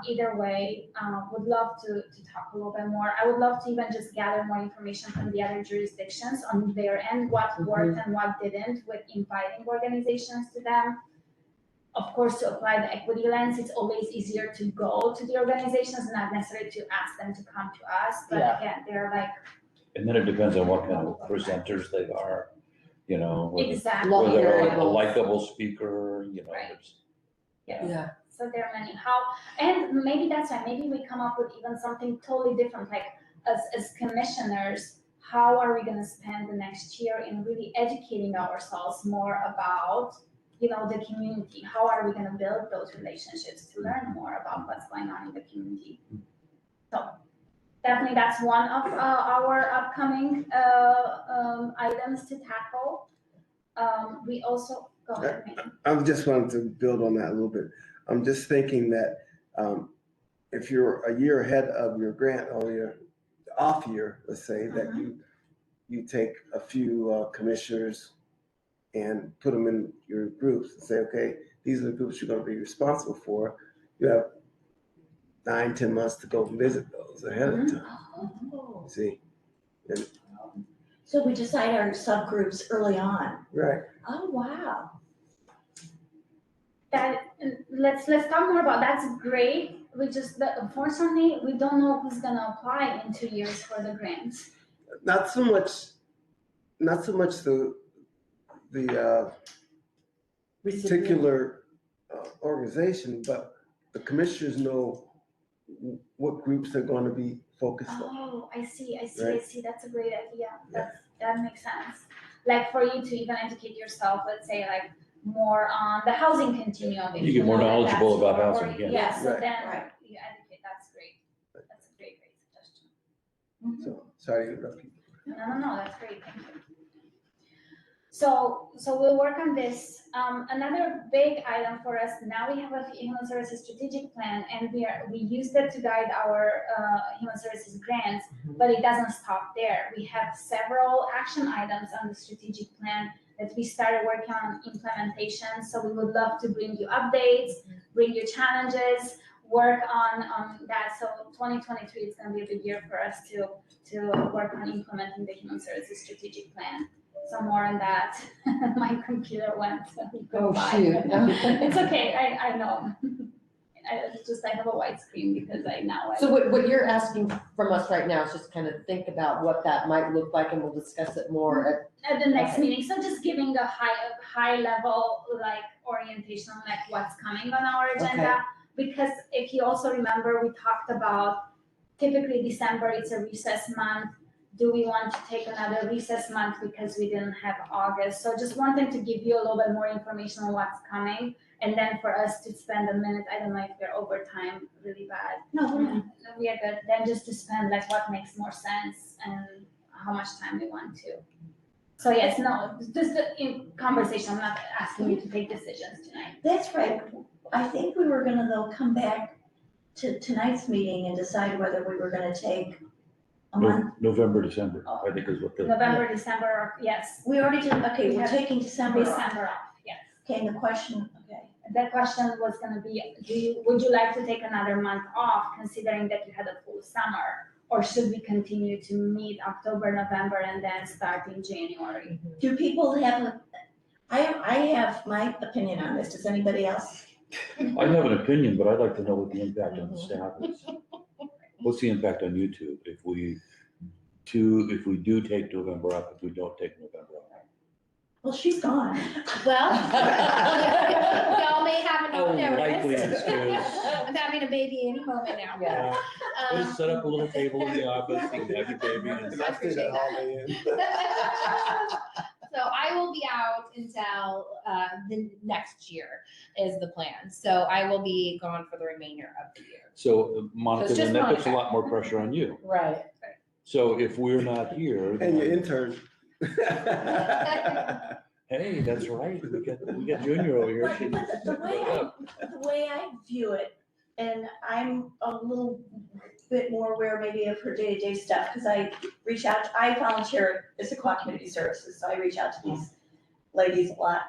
Either way, would love to talk a little bit more. I would love to even just gather more information from the other jurisdictions on their end, what worked and what didn't with inviting organizations to them. Of course, to apply the equity lens, it's always easier to go to the organizations, not necessarily to ask them to come to us. But again, they're like. And then it depends on what kind of presenters they are, Exactly. whether they're a likable speaker, Right. Yeah. So there are many. And maybe that's why, maybe we come up with even something totally different, like as commissioners, how are we gonna spend the next year in really educating ourselves more about, the community? How are we gonna build those relationships to learn more about what's going on in the community? So definitely that's one of our upcoming items to tackle. We also, Go ahead, Megan. I just wanted to build on that a little bit. I'm just thinking that if you're a year ahead of your grant or your off year, let's say, that you take a few commissioners and put them in your groups and say, okay, these are the groups you're going to be responsible for. You have 9-10 months to go visit those ahead of time. Oh. See? And, So we decide our subgroups early on. right. Oh, wow. Let's talk more about that's great. We just unfortunately we don't know who's gonna apply in 2 years for the grants. Not so much the particular organization, but the commissioners know what groups they're going to be focused on. Oh, I see. Right. That's a great idea. Yeah. That makes sense. Like for you to even educate yourself, let's say like more on the housing continuum. if You get more know that knowledgeable that's about your- housing, yeah. Yeah, so Right. then Right. you educate. That's great. That's a great suggestion. So, sorry to interrupt you. No, that's great, thank you. So we'll work on this. Another big item for us, now we have a human services strategic plan, and we use that to guide our human services grants, but it doesn't stop there. We have several action items on the strategic plan that we started working on implementation, so we would love to bring you updates, bring you challenges, work on that. So 2023 is gonna be a big year for us to work on implementing the human services strategic plan. So more on that. My computer went. Oh, by. shoot. It's okay, I know. I have a white screen because So what you're asking from us right now is just kind of think about what that might look like, and we'll discuss it more at the next Okay. meeting. So just giving a high level like orientation on like what's coming on our agenda. Because if you also remember, we talked about typically December, it's a recess month. Do we want to take another recess month because we didn't have August? So just wanted to give you a little bit more information on what's coming. And then for us to spend a minute, I don't know if we're over time really bad. No, we're not. We are good. Then just to spend like what makes more sense and how much time we want to. So yes, no, just in conversation. I'm not asking you to take decisions tonight. That's right. I think we were gonna though come back to tonight's meeting and decide whether we were gonna take a month. November, December, I think is what the. November, December, yes. We already did, okay, We we're have taking December off. December off, yes. Okay, and the question, okay. The question was gonna be, would you like to take another month off considering that you had a full summer? Or should we continue to meet October, November, and then start in January? Do people have I have my opinion on this. Does anybody else? I have an opinion, but I'd like to know what the impact on the staff is. What's the impact on you two if we do take November off, if we don't take November off? Well, she's gone. Well, y'all may have Oh, an likely notice. excuse. I'm having a baby any moment now. Yeah. Just set up a little table in the office, you can have your baby and. I appreciate So I will be out until the next year is the plan. So I will be gone for the remainder of the year. So Monica, It's just then that puts a Monica. lot more pressure on you. Right. So if we're not here, And your then, intern. hey, that's right, we got Junior over here. She- But the way I view it, and I'm a little bit more aware maybe of her day-to-day stuff, because I volunteer at Issaquah Community Services, so I reach out to these ladies a lot.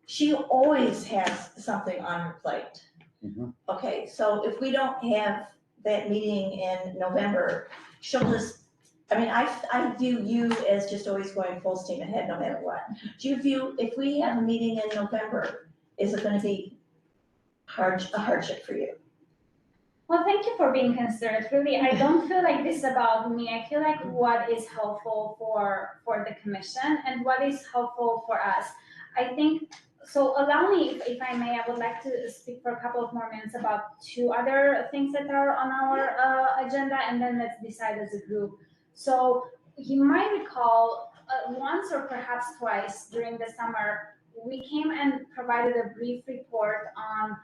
She always has something on her plate. Mhm. Okay, so if we don't have that meeting in November, she'll just, I mean, I view you as just always going full steam ahead no matter what. Do you view, if we have a meeting in November, is it gonna be a hardship for you? Well, thank you for being considerate. Really, I don't feel like this is about me. I feel like what is helpful for the commission and what is helpful for us. I think, so allow me, if I may, I would like to speak for a couple of more minutes about two other things that are on our agenda, and then let's decide as a group. So you might recall once or perhaps twice during the summer, we came and provided a brief report on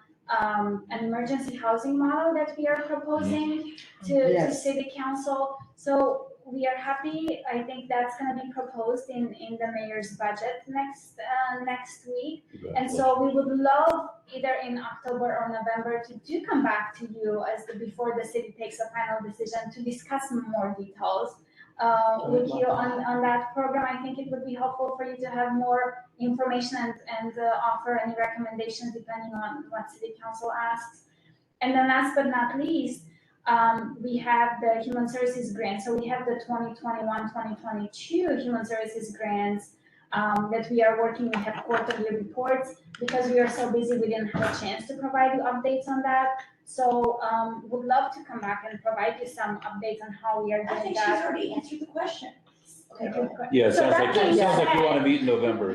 an emergency housing model that we are proposing to Yes. city council. So we are happy. I think that's gonna be proposed in the mayor's budget next week. And so we would love either in October or November to come back to you before the city takes a final decision to discuss more details with you on that program. I think it would be helpful for you to have more information and offer any recommendations depending on what city council asks. And then last but not least, we have the human services grant. So we have the 2021-2022 human services grants that we are working. We have quarterly reports. Because we are so busy, we didn't have a chance to provide you updates on that. So would love to come back and provide you some updates on how we are I doing think she's that. already answered the question. Okay, good. Yeah, it So sounds that like, being you want to said- meet in November.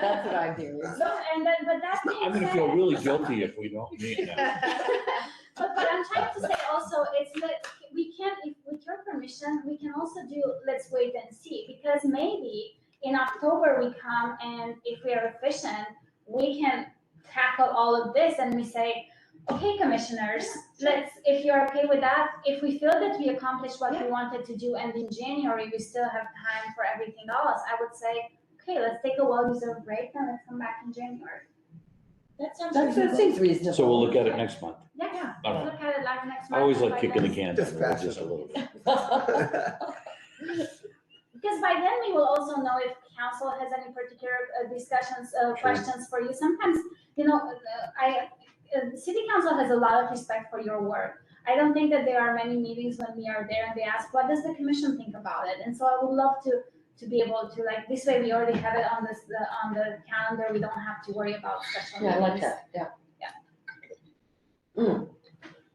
That's what I'm hearing. So, and then, but that being I'm gonna said- feel really guilty if we don't meet now. But I'm trying to say also, it's that we can, if with your permission, we can also do, let's wait and see, because maybe in October we come and if we are efficient, we can tackle all of this and we say, okay, commissioners, if you're okay with that, if we feel that we accomplished what we wanted to do and in January we still have time for everything else, I would say, okay, let's take a well-deserved break and let's come back in January. That sounds That reasonable. seems reasonable. So we'll look at it next month. Yeah, All let's right. look at it like next month. I always like By kicking the then- can Just down the road pass just it. a little bit. Because by then we will also know if council has any particular discussions, questions for you. Sometimes, the city council has a lot of respect for your work. I don't think that there are many meetings when we are there and they ask, what does the commission think about it? And so I would love to be able to, like, this way we already have it on the calendar. We don't have to worry about special Yeah, I meetings. like that, yeah.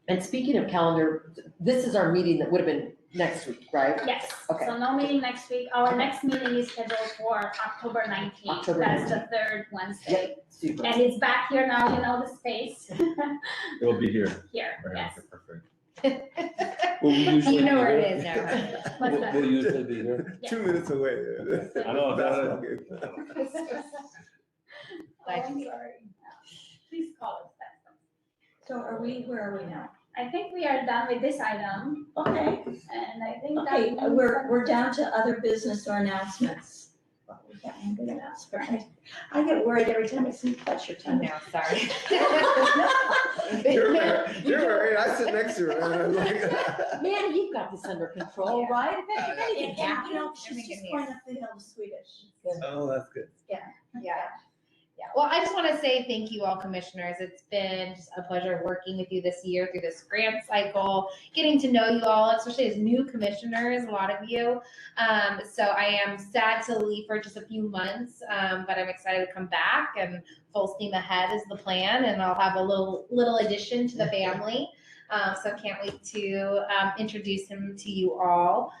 And speaking of calendar, this is our meeting that would have been next week, right? Yes, Okay. so no meeting next week. Our Okay. next meeting is scheduled for October 19th. October That's the 19th. third Wednesday. Super. And it's back here now, you know the space. It'll be here. Here, Right, yes. okay, perfect. Will we usually You know be where it here? is now. What's that? We'll usually be here. 2 minutes away. I know, Basketball that- game. Oh, I'm sorry. Please call us back. So where are we now? I think we are done with this item, Okay, and I think that. okay, means we're down to other business or announcements. Well, we got one big announcement. I get worried every time I see touch your tongue. No, sorry. You're right, I sit next to her and I'm like. Man, you've got this under control, right? And, If anything she's Everything just here. going up the hill to Swedish. Oh, that's good. Yeah. Yeah, well, I just want to say thank you all commissioners. It's been just a pleasure working with you this year through this grant cycle, getting to know you all, especially as new commissioners, a lot of you. So I am sad to leave for just a few months, but I'm excited to come back and full steam ahead is the plan, and I'll have a little addition to the family. So can't wait to introduce him to you all.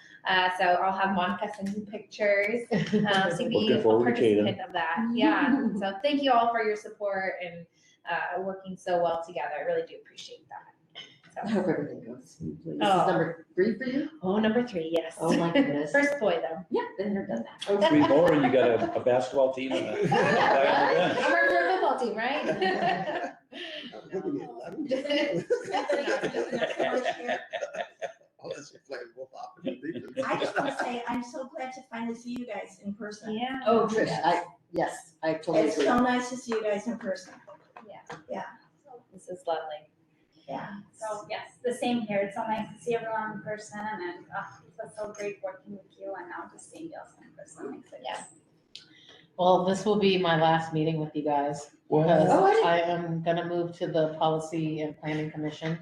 So I'll have Monica send you pictures. So be Looking a forward to Kaden. participant of that. Yeah. So thank you all for your support and working so well together. I really do appreciate that. I So, hope everything goes smoothly. This Oh. is number 3 for you? number 3, yes. Oh, my goodness. First boy though. Yeah, been there, done that. 3 more and you got a basketball team and a guy on the bench. I'm working for a football team, right? I'm thinking 11. Unless you're playing both offense and defense. I just want to say, I'm so glad to finally see you guys in person. Yeah. Oh, Trish, yes, I totally It's agree. so nice to see you guys in person. This is lovely. Yeah. So yes, the same here. It's so nice to see everyone in person, and it's so great working with you, and now just seeing you also in person makes it. Yeah. Well, this will be my last meeting with you guys. Wow. Because Oh, I didn't- I am gonna move to the Policy and Planning Commission.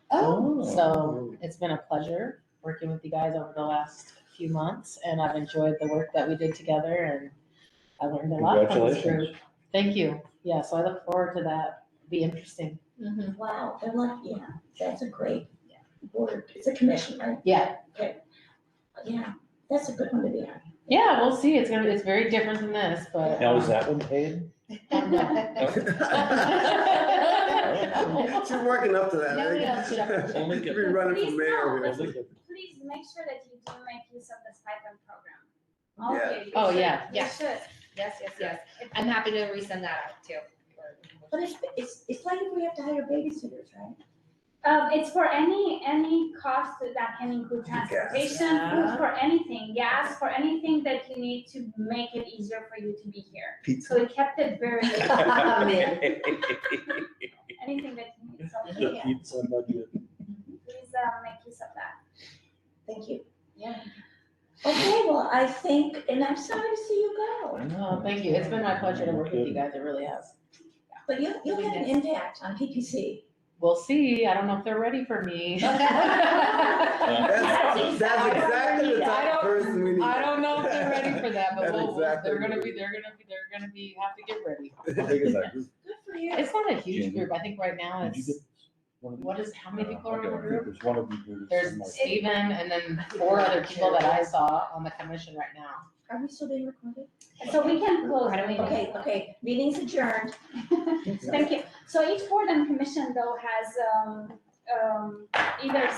Oh, So it's been a pleasure working with you guys over the last few months, and I've enjoyed the work that we did together, and I learned a lot from this group. Congratulations. Thank you. Yeah, so I look forward to that. Be interesting. Wow, and like, yeah, that's a great board. It's a commission, right? Yeah. Yeah, that's a good one to be on. Yeah, we'll see. It's very different than this, but. Now, is that one paid? She's working up to that. No, we I don't. think. Only She'll get- be running for Please mayor don't. here. Only get- Please make sure that you do make use of the stipend program. All of Yeah. you, you Oh, should. yeah, You yeah. should. Yes. I'm happy to resend that out too. But it's like if we have to hire babysitters, right? It's for any cost that can include transportation, food, for anything, gas, for anything that you need to make it easier for you to be here. Pizza. So we kept it very, anything that you need, so yeah, Pizza budget. please make use of that. Thank you. Yeah. Okay, well, I think, and I'm sorry to see you go, Oh, thank you. It's been my pleasure to work with you guys. It really has. but you'll have an impact on PPC. We'll see. I don't know if they're ready for me. That's exactly the type of person we need. I don't know if they're ready for that, but That's we'll, exactly they're gonna what be, we they're gonna be, have to get ready. Good for you. It's not a huge group. I think right now Did you it's, get one of what is, how many people are in the I think group? there's one of you here. There's Steven and then 4 other people that I saw on the commission right now. Are we still being recorded? So we can close. Okay, meeting's adjourned. Thank you. So each board and commission though has either